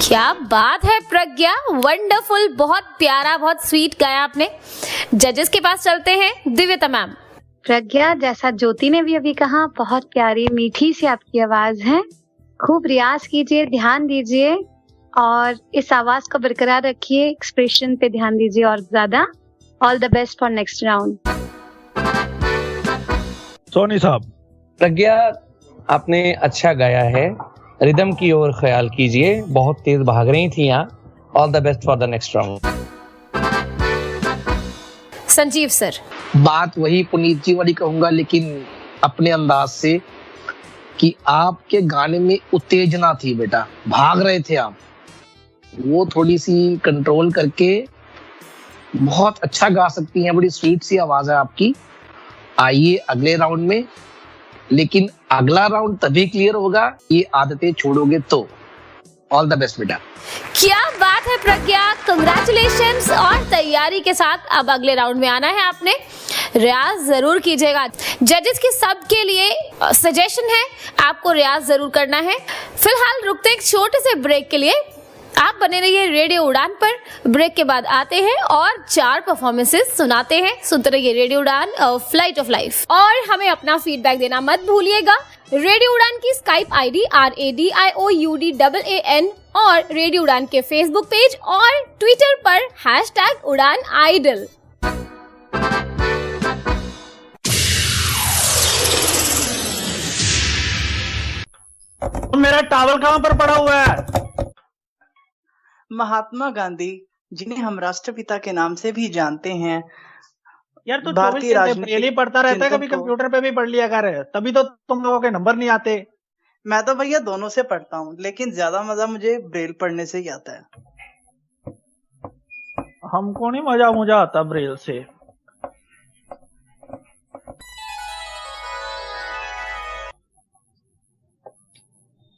क्या बात है प्रज्ञा, वंडरफुल, बहुत प्यारा, बहुत स्वीट गाया आपने। जजेस के पास चलते हैं, दिव्यता मैम। प्रज्ञा, जैसा ज्योति ने भी अभी कहा, बहुत प्यारी मीठी सी आपकी आवाज है। खूब रियाज कीजिए, ध्यान दीजिए और इस आवाज को बरकरार रखिए, एक्सप्रेशन पे ध्यान दीजिए और ज्यादा। All the best for next round. Soni साहब। प्रज्ञा, आपने अच्छा गाया है, रिदम की ओर ख्याल कीजिए, बहुत तेज भाग रही थी यहाँ। All the best for the next round. Sanjeev sir. बात वही पुनीत जी वाली कहूंगा, लेकिन अपने अंदाज से, कि आपके गाने में उत्तेजना थी बेटा, भाग रहे थे आप, वो थोड़ी सी कंट्रोल करके बहुत अच्छा गा सकती हैं, बड़ी स्वीट सी आवाज है आपकी। आइए अगले राउंड में, लेकिन अगला राउंड तभी क्लियर होगा ये आदतें छोड़ोगे तो। ऑल द बेस्ट बेटा। क्या बात है प्रज्ञा, कंग्रेचुलेशंस। और तैयारी के साथ अब अगले राउंड में आना है आपने, रियाज जरूर कीजिएगा। जजेस के सब के लिए सजेशन है, आपको रियाज जरूर करना है। फिलहाल रुकते हैं एक छोटे से ब्रेक के लिए, आप बने रहिए रेडियो उड़ान पर। ब्रेक के बाद आते हैं और 4 परफॉर्मेंसेस सुनाते हैं। सुनते रहिए radio Udan, flight of life. और हमें अपना फीडबैक देना मत भूलिएगा। रेडियो उड़ान की स्काइप आईडी RADIOUDAAN और रेडियो उड़ान के फेसबुक पेज और ट्विटर पर #Uड़ानIdol। मेरा टॉवल कहाँ पर पड़ा हुआ है? महात्मा गांधी, जिन्हें हम राष्ट्रपिता के नाम से भी जानते हैं, यार तो 24 भारतीय घंटे राजनीतिक ब्रेल ही पढ़ता रहता है, कभी चिंतन को- कंप्यूटर पे भी पढ़ लिया कर, तभी तो तुम लोगों के नंबर नहीं आते। मैं तो भैया दोनों से पढ़ता हूँ, लेकिन ज्यादा मजा मुझे ब्रेल पढ़ने से ही आता है। हमको नहीं मजा आता ब्रेल से।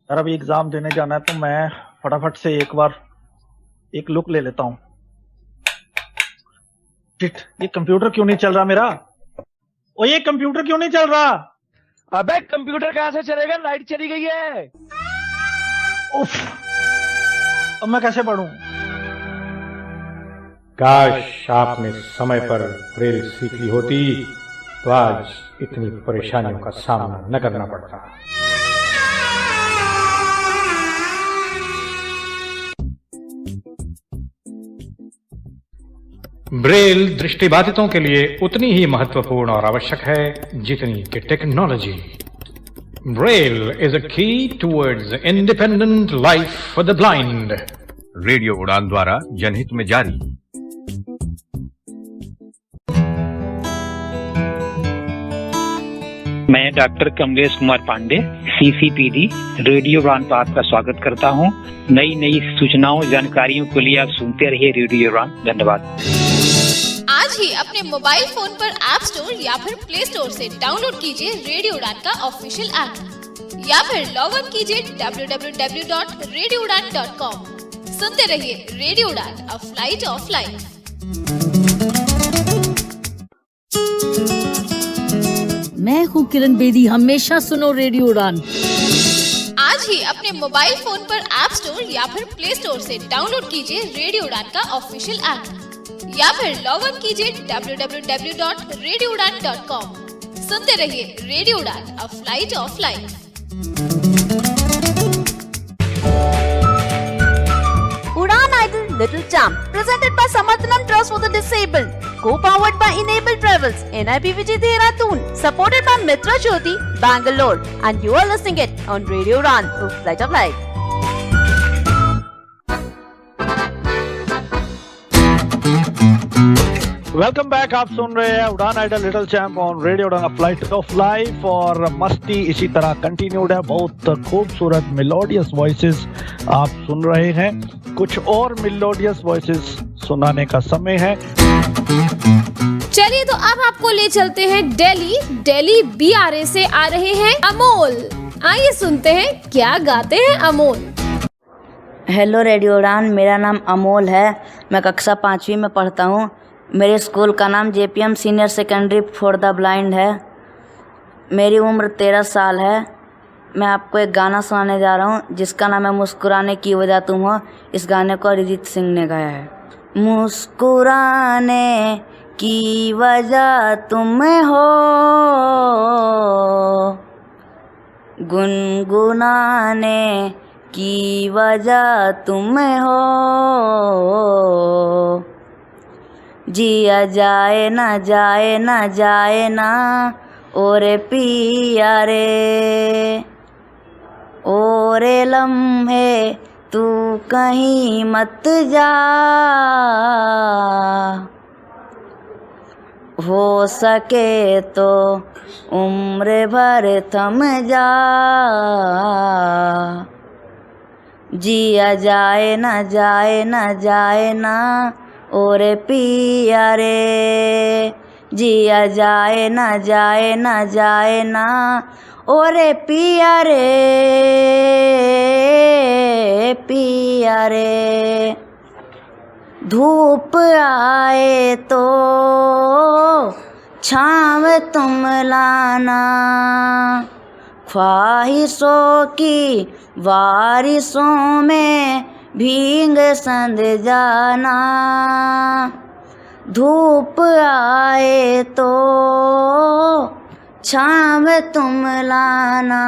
यार अभी एग्जाम देने जाना है, तो मैं फटाफट से एक बार एक लुक ले लेता हूँ। शिट, ये कंप्यूटर क्यों नहीं चल रहा मेरा? ओ ये कंप्यूटर क्यों नहीं चल रहा? अबे कंप्यूटर कहाँ से चलेगा, लाइट चली गई है। उफ, अब मैं कैसे पढ़ूं? काश आपने समय पर ब्रेल सीख ली होती तो आज इतनी परेशानियों का सामना न करना पड़ता। ब्रेल दृष्टिबाधितों के लिए उतनी ही महत्वपूर्ण और आवश्यक है जितनी कि technology. Braille is a key towards independent life for the blind. Radio Udan द्वारा जनहित में जारी। मैं doctor Kamlesh Kumar Pandey, CCPD, radio उड़ान पर आपका स्वागत करता हूं। नई नई सूचनाओं जानकारियों के लिए आप सुनते रहिए रेडियो उड़ान। धन्यवाद। आज ही अपने मोबाइल फोन पर ऐप स्टोर या फिर प्ले स्टोर से डाउनलोड कीजिए रेडियो उड़ान का ऑफिशियल ऐप, या फिर लॉग इन कीजिए www.radioudan.com। सुनते रहिए रेडियो उड़ान, अ फ्लाइट ऑफ लाइफ। मैं हूँ किरण बेदी, हमेशा सुनो रेडियो उड़ान। आज ही अपने मोबाइल फोन पर ऐप स्टोर या फिर प्ले स्टोर से डाउनलोड कीजिए रेडियो उड़ान का ऑफिशियल ऐप, या फिर लॉग इन कीजिए www.radioudan.com। सुनते रहिए रेडियो उड़ान, अ flight of life. Udan Idol Little Champ, presented by Samarthanam Trust for the Disabled, co-powered by Enable Travels, NIPVG Dehradun, supported by Mitra Jyoti, Bangalore, and you are listening it on Radio Udan, Flight of Life. Welcome back. आप सुन रहे हैं Udan idol little champ on radio Udan, flight of life. और मस्ती इसी तरह कंटिन्यूड है। बहुत खूबसूरत मेलोडियस वॉइसेस आप सुन रहे हैं। कुछ और मेलोडियस वॉइसेस सुनाने का समय है। चलिए तो अब आपको ले चलते हैं दिल्ली BRA से आ रहे हैं अमोल। आइए सुनते हैं क्या गाते हैं अमोल। हेलो रेडियो उड़ान, मेरा नाम अमोल है। मैं कक्षा 5वीं में पढ़ता हूँ। मेरे स्कूल का नाम JPM senior secondary for the blind है। मेरी उम्र 13 साल है। मैं आपको एक गाना सुनाने जा रहा हूँ जिसका नाम है मुस्कुराने की वजह तुम हो। इस गाने को अरिजीत सिंह ने गाया है। मुस्कुराने की वजह तुम हो, गुनगुनाने की वजह तुम हो, जिया जाए ना जाए ना जाए ना ओरे पिया रे, ओरे लम्हे तू कहीं मत जा, हो सके तो उम्र भर थम जा, जिया जाए ना जाए ना जाए ना ओरे पिया रे, जिया जाए ना जाए ना जाए ना ओरे पिया रे, पिया रे। धूप आए तो छाँव तुम लाना, ख्वाहिशों की बारिशों में भीग संध जाना, धूप आए तो छाँव तुम लाना,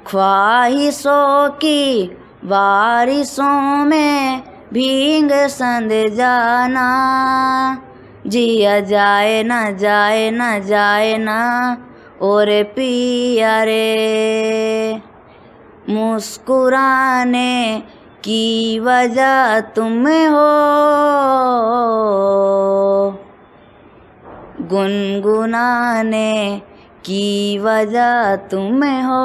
ख्वाहिशों की बारिशों में भीग संध जाना, जिया जाए ना जाए ना जाए ना ओरे पिया रे। मुस्कुराने की वजह तुम हो, गुनगुनाने की वजह तुम हो,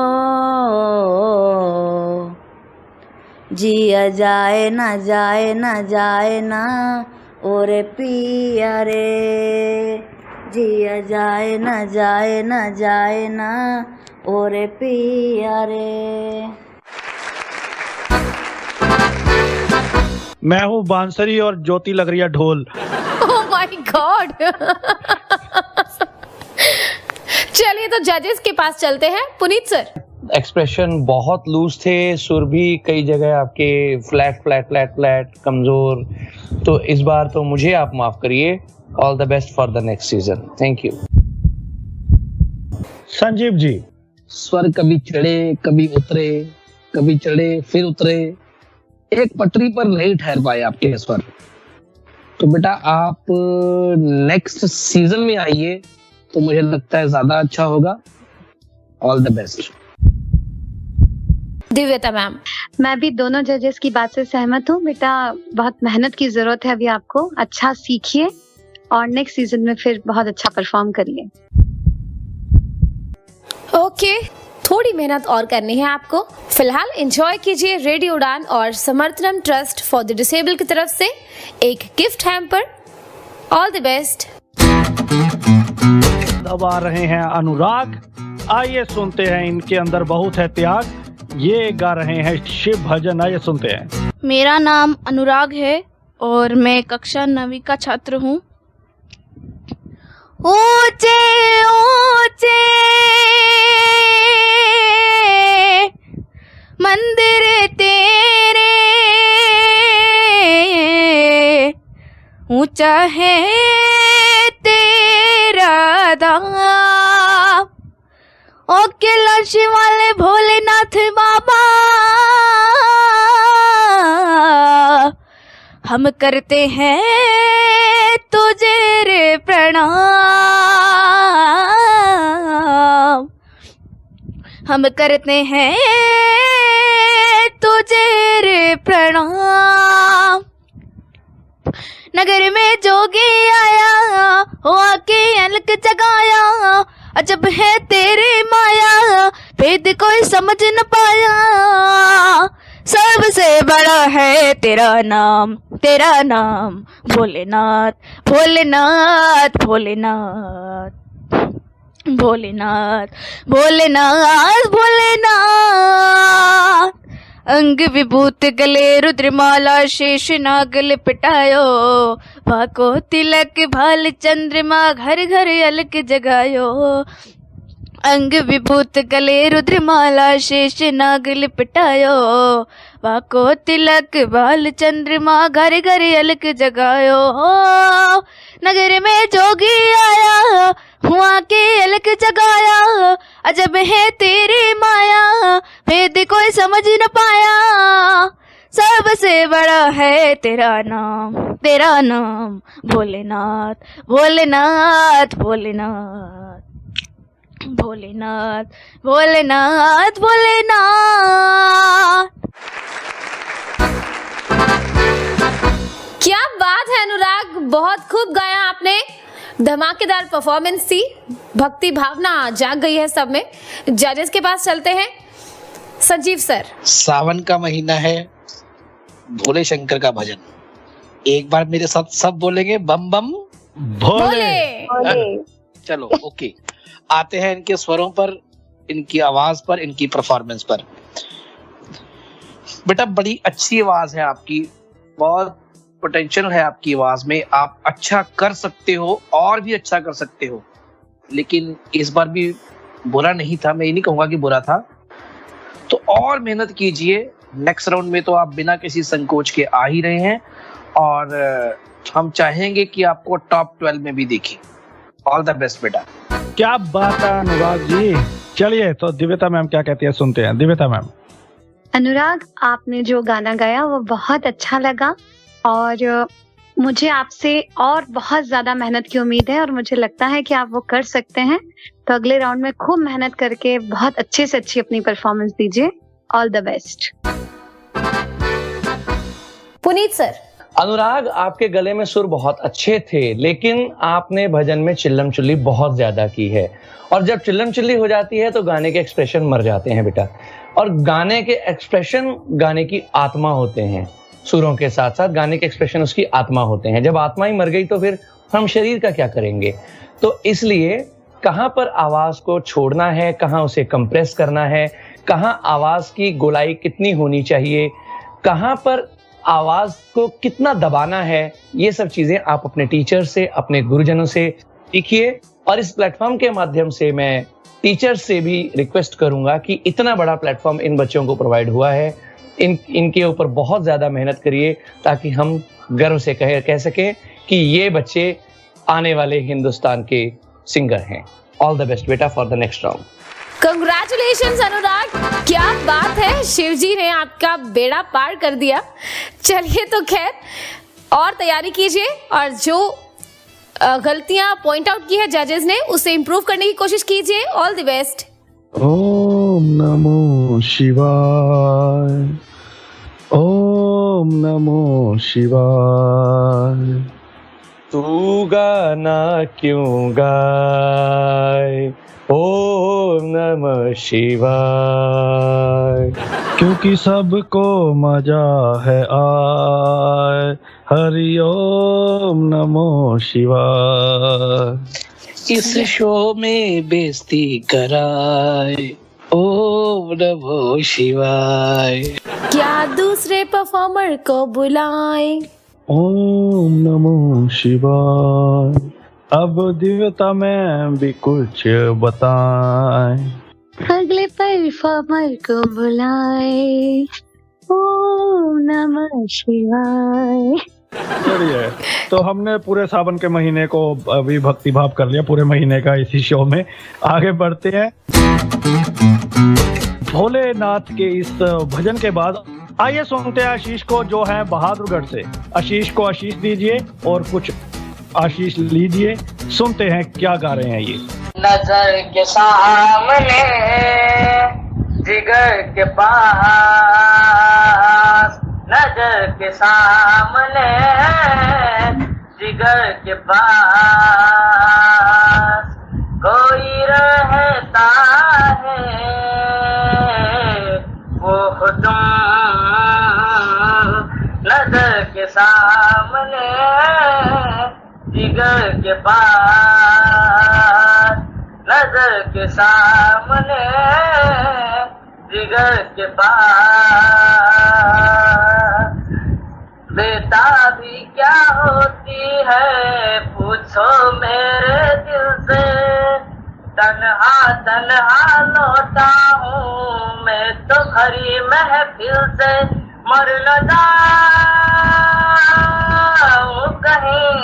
जिया जाए ना जाए ना जाए ना ओरे पिया रे, जिया जाए ना जाए ना जाए ना ओरे पिया रे। मैं हूँ बांसुरी और ज्योति लग रही है ढोल। Oh my God. चलिए तो जजेस के पास चलते हैं। पुनीत सर, एक्सप्रेशन बहुत लूज थे, सुर भी कई जगह आपके फ्लैट फ्लैट फ्लैट फ्लैट कमजोर, तो इस बार तो मुझे आप माफ करिए। All the best for the next season. Thank you. Sanjeev ji, स्वर कभी चढ़े कभी उतरे, कभी चढ़े फिर उतरे, एक पटरी पर नहीं ठहर पाए आपके स्वर। तो बेटा आप नेक्स्ट सीजन में आइए तो मुझे लगता है ज्यादा अच्छा होगा। All the best. दिव्यता मैम, मैं भी दोनों जजेस की बात से सहमत हूँ। बेटा बहुत मेहनत की जरूरत है अभी आपको, अच्छा सीखिए और नेक्स्ट सीजन में फिर बहुत अच्छा परफॉर्म करिए। ओके, थोड़ी मेहनत और करनी है आपको। फिलहाल एंजॉय कीजिए रेडियो उड़ान और Samarthanam trust for the disable की तरफ से एक gift hamper. All the best. अब आ रहे हैं अनुराग। आइए सुनते हैं, इनके अंदर बहुत है त्याग। ये गा रहे हैं शिव भजन। आइए सुनते हैं। मेरा नाम अनुराग है और मैं कक्षा 9वीं का छात्र हूँ। ऊंचे ऊंचे मंदिर तेरे, ऊंचा है तेरा धाम, ओ कैलाश वाले भोलेनाथ बाबा, हम करते हैं तुझे रे प्रणाम, हम करते हैं तुझे रे प्रणाम। नगर में जोगी आया, हो आके अलग जगाया, अजब है तेरी माया, भेद कोई समझ न पाया, सबसे बड़ा है तेरा नाम भोलेनाथ भोलेनाथ भोलेनाथ भोलेनाथ भोलेनाथ भोलेनाथ। अंग विभूत गले रुद्रमाला, शेष नाग लिपटायो, भाको तिलक भाल चंद्रमा, घर घर अलग जगायो। अंग विभूत गले रुद्रमाला, शेष नाग लिपटायो, भाको तिलक भाल चंद्रमा, घर घर अलग जगायो। नगर में जोगी आया, हुआ के अलग जगाया, अजब है तेरी माया, भेद कोई समझ न पाया, सबसे बड़ा है तेरा नाम भोलेनाथ भोलेनाथ भोलेनाथ। भोलेनाथ भोलेनाथ भोलेनाथ। क्या बात है अनुराग, बहुत खूब गाया आपने, धमाकेदार परफॉर्मेंस थी, भक्ति भावना जाग गई है सब में। जजेस के पास चलते हैं। संजीव सर, सावन का महीना है, भोले शंकर का भजन, एक बार मेरे साथ सब बोलेंगे बम बम भोले। चलो ओके, आते हैं इनके स्वरों पर, इनकी आवाज पर, इनकी परफॉर्मेंस पर। बेटा बड़ी अच्छी आवाज है आपकी, बहुत पोटेंशियल है आपकी आवाज में, आप अच्छा कर सकते हो और भी अच्छा कर सकते हो, लेकिन इस बार भी बुरा नहीं था, मैं ये नहीं कहूंगा कि बुरा था, तो और मेहनत कीजिए। नेक्स्ट राउंड में तो आप बिना किसी संकोच के आ ही रहे हैं और हम चाहेंगे कि आपको टॉप 12 में भी देखें। ऑल द बेस्ट बेटा। क्या बात है अनुराग जी। चलिए तो दिव्यता मैम क्या कहती है सुनते हैं। दिव्यता मैम। अनुराग, आपने जो गाना गाया वो बहुत अच्छा लगा और मुझे आपसे और बहुत ज्यादा मेहनत की उम्मीद है और मुझे लगता है कि आप वो कर सकते हैं। तो अगले राउंड में खूब मेहनत करके बहुत अच्छे से अच्छी अपनी परफॉर्मेंस दीजिए। All the best. Puneet sir. Anurag, आपके गले में सुर बहुत अच्छे थे, लेकिन आपने भजन में चिल्लम चिल्ली बहुत ज्यादा की है, और जब चिल्लम चिल्ली हो जाती है तो गाने के एक्सप्रेशन मर जाते हैं बेटा, और गाने के एक्सप्रेशन गाने की आत्मा होते हैं, सुरों के साथ साथ गाने के एक्सप्रेशन उसकी आत्मा होते हैं। जब आत्मा ही मर गई तो फिर हम शरीर का क्या करेंगे? तो इसलिए कहाँ पर आवाज को छोड़ना है, कहाँ उसे कंप्रेस करना है, कहाँ आवाज की गोलाई कितनी होनी चाहिए, कहाँ पर आवाज को कितना दबाना है, ये सब चीजें आप अपने टीचर से, अपने गुरुजनों से सीखिए। और इस प्लेटफॉर्म के माध्यम से मैं टीचर से भी रिक्वेस्ट करूंगा कि इतना बड़ा प्लेटफॉर्म इन बच्चों को प्रोवाइड हुआ है, इनके ऊपर बहुत ज्यादा मेहनत करिए ताकि हम गर्व से कह सकें कि ये बच्चे आने वाले हिंदुस्तान के सिंगर हैं। ऑल द बेस्ट बेटा for the next round. Congratulations Anurag, क्या बात है, शिव जी ने आपका बेड़ा पार कर दिया। चलिए तो खैर और तैयारी कीजिए और जो गलतियां पॉइंट आउट की है जजेस ने उसे इम्प्रूव करने की कोशिश कीजिए। All the best. ओम नमो शिवाय, ओम नमो शिवाय। तू गाना क्यों गाए, ओम नमः शिवाय। क्योंकि सबको मजा है आए, हरि ओम नमो शिवाय। इस शो में बेइज्जती कराए, ओम नमो शिवाय। क्या दूसरे परफॉर्मर को बुलाएं, ओम नमो शिवाय। अब दिव्यता में भी कुछ बताएं, अगले परफॉर्मर को बुलाए, ओम नमः शिवाय। चलिए तो हमने पूरे सावन के महीने को अभी भक्ति भाव कर लिया, पूरे महीने का इसी शो में। आगे बढ़ते हैं भोलेनाथ के इस भजन के बाद। आइए सुनते हैं आशीष को जो है बहादुरगढ़ से। आशीष को आशीष दीजिए और कुछ आशीष लीजिए। सुनते हैं क्या गा रहे हैं ये। नजर के सामने जिगर के पास, नजर के सामने जिगर के पास कोई रहता है, वो खुद नजर के सामने जिगर के पास, नजर के सामने जिगर के पास। बेटा भी क्या होती है पूछो मेरे दिल से, तन्हा तन्हा लौटा हूँ मैं तो भरी महफिल से। मर न जाऊं कहीं,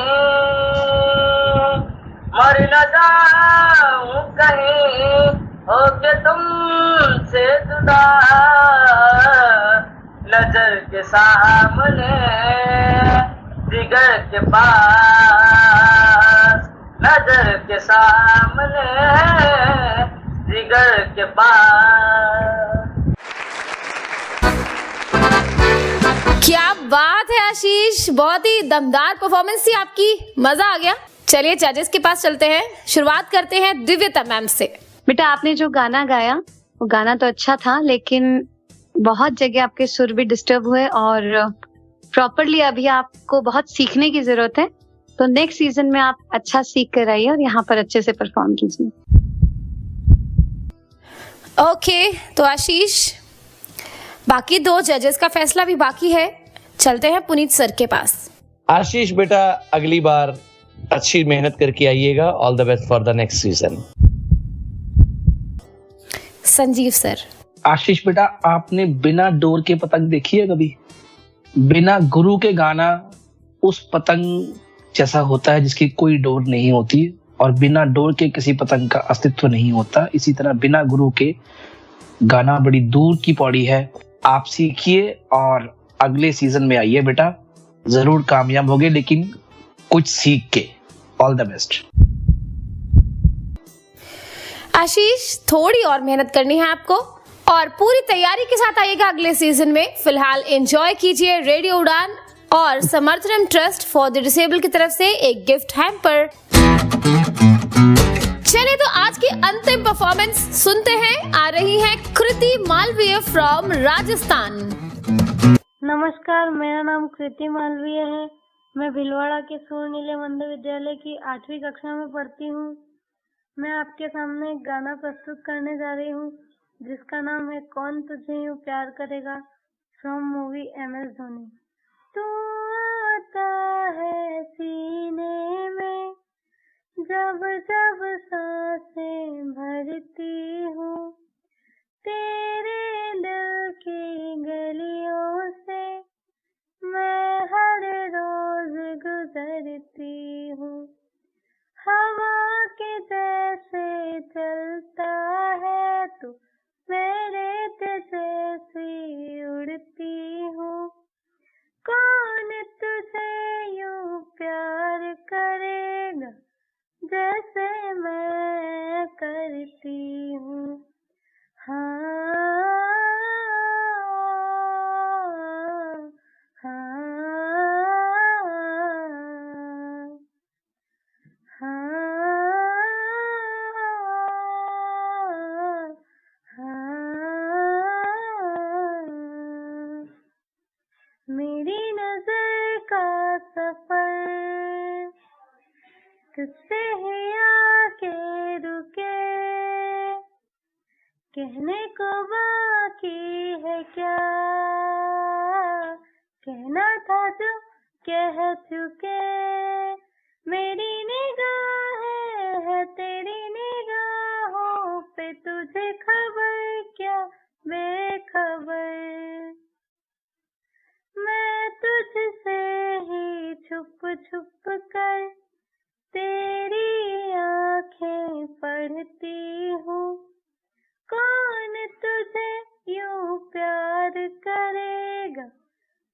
मर न जाऊं कहीं होके तुमसे जुदा, नजर के सामने जिगर के पास, नजर के सामने जिगर के पास। क्या बात है आशीष, बहुत ही दमदार परफॉर्मेंस थी आपकी, मजा आ गया। चलिए जजेस के पास चलते हैं, शुरुआत करते हैं दिव्यता मैम से। बेटा आपने जो गाना गाया वो गाना तो अच्छा था, लेकिन बहुत जगह आपके सुर भी डिस्टर्ब हुए और प्रॉपरली अभी आपको बहुत सीखने की जरूरत है। तो नेक्स्ट सीजन में आप अच्छा सीख कर आइए और यहाँ पर अच्छे से परफॉर्म कीजिए। ओके तो आशीष, बाकी 2 जजेस का फैसला भी बाकी है, चलते हैं पुनीत सर के पास। आशीष बेटा अगली बार अच्छी मेहनत करके आइएगा। All the best for the next season. Sanjeev sir. Ashish बेटा, आपने बिना डोर के पतंग देखी है कभी? बिना गुरु के गाना उस पतंग जैसा होता है जिसकी कोई डोर नहीं होती, और बिना डोर के किसी पतंग का अस्तित्व नहीं होता। इसी तरह बिना गुरु के गाना बड़ी दूर की पौड़ी है। आप सीखिए और अगले सीजन में आइए बेटा, जरूर कामयाब होगे, लेकिन कुछ सीख के। All the best. आशीष, थोड़ी और मेहनत करनी है आपको और पूरी तैयारी के साथ आइएगा अगले सीजन में। फिलहाल एंजॉय कीजिए रेडियो उड़ान और Samarthanam trust for the disable की तरफ से एक गिफ्ट हैम्पर। चलिए तो आज की अंतिम परफॉर्मेंस सुनते हैं। आ रही है कृति मालवीय फ्रॉम राजस्थान। नमस्कार, मेरा नाम कृति मालवीय है। मैं भीलवाड़ा के सूर्य नीले मंदिर विद्यालय की 8वीं कक्षा में पढ़ती हूँ। मैं आपके सामने एक गाना प्रस्तुत करने जा रही हूँ जिसका नाम है कौन तुझे यूं प्यार करेगा, फ्रॉम मूवी MS धोनी। तू आता है सीने में जब जब सांसें भरती हूँ, तेरे दिल की गलियों से मैं हर रोज गुजरती हूँ। हवा के जैसे चलता है तू, मेरे जैसी उड़ती हूँ। कौन तुझे यूं प्यार करेगा जैसे मैं करती हूँ। हाँ मेरी नजर का सफर तुझसे ही आके रुके, कहने को बाकी है क्या, कहना था जो कह चुके। मेरी निगाहें है तेरी निगाहों पे, तुझे खबर क्या बेखबर। मैं तुझसे ही छुप छुप कर तेरी आंखें पढ़ती हूँ। कौन तुझे यूं प्यार करेगा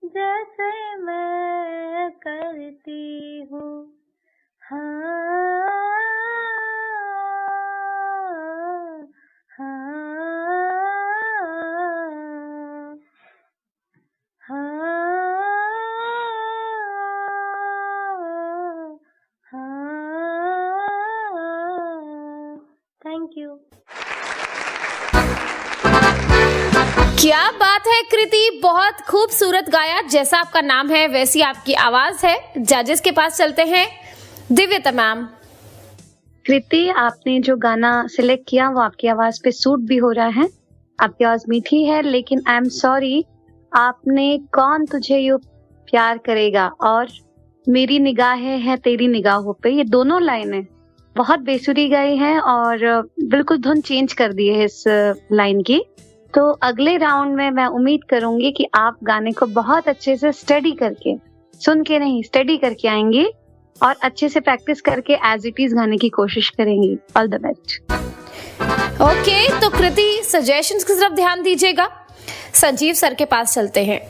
जैसे मैं करती हूँ। हाँ थैंक यू। क्या बात है कृति, बहुत खूबसूरत गाया। जैसा आपका नाम है वैसी आपकी आवाज है। जजेस के पास चलते हैं। दिव्यता मैम। कृति, आपने जो गाना सिलेक्ट किया वो आपकी आवाज पे सूट भी हो रहा है। आपकी आवाज मीठी है, लेकिन आई एम सॉरी, आपने कौन तुझे यूं प्यार करेगा और मेरी निगाहें है तेरी निगाहों पे, ये दोनों लाइनें बहुत बेसुरी गई हैं और बिल्कुल धुन चेंज कर दी है इस लाइन की। तो अगले राउंड में मैं उम्मीद करूंगी कि आप गाने को बहुत अच्छे से स्टडी करके, सुन के नहीं स्टडी करके आएंगे और अच्छे से प्रैक्टिस करके एज इट इज गाने की कोशिश करेंगी। All the best. ओके, तो कृति सजेशंस की तरफ ध्यान दीजिएगा। संजीव सर के पास चलते हैं।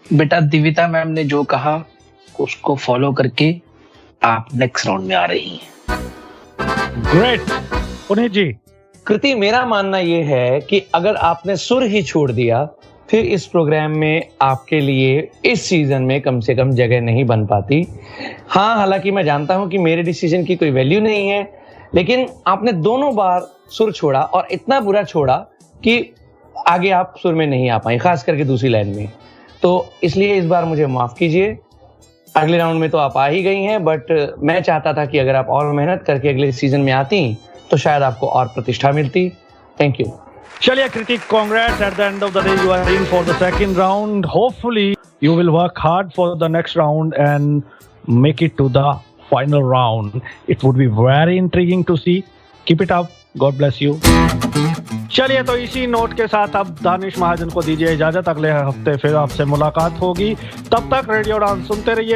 बेटा दिव्यता मैम ने जो कहा उसको फॉलो करके आप नेक्स्ट राउंड में आ रही हैं। ग्रेट। पुनीत जी। कृति, मेरा मानना ये है कि अगर आपने सुर ही छोड़ दिया फिर इस प्रोग्राम में आपके लिए इस सीजन में कम से कम जगह नहीं बन पाती। हाँ, हालांकि मैं जानता हूं कि मेरे डिसीजन की कोई वैल्यू नहीं है, लेकिन आपने दोनों बार सुर छोड़ा और इतना बुरा छोड़ा कि आगे आप सुर में नहीं आ पाए, खास करके दूसरी लाइन में। तो इसलिए इस बार मुझे माफ कीजिए। अगले राउंड में तो आप आ ही गई हैं, बट मैं चाहता था कि अगर आप और मेहनत करके अगले सीजन में आती तो शायद आपको और प्रतिष्ठा मिलती। Thank you. चलिए कृति, congrats, at the end of the day you are in for the second round. Hopefully you will work hard for the next round and make it to the final round. It would be very intriguing to see. Keep it up. God bless you. चलिए, तो इसी नोट के साथ अब दानिश महाजन को दीजिए इजाजत। अगले हफ्ते फिर आपसे मुलाकात होगी। तब तक रेडियो डांस सुनते रहिए।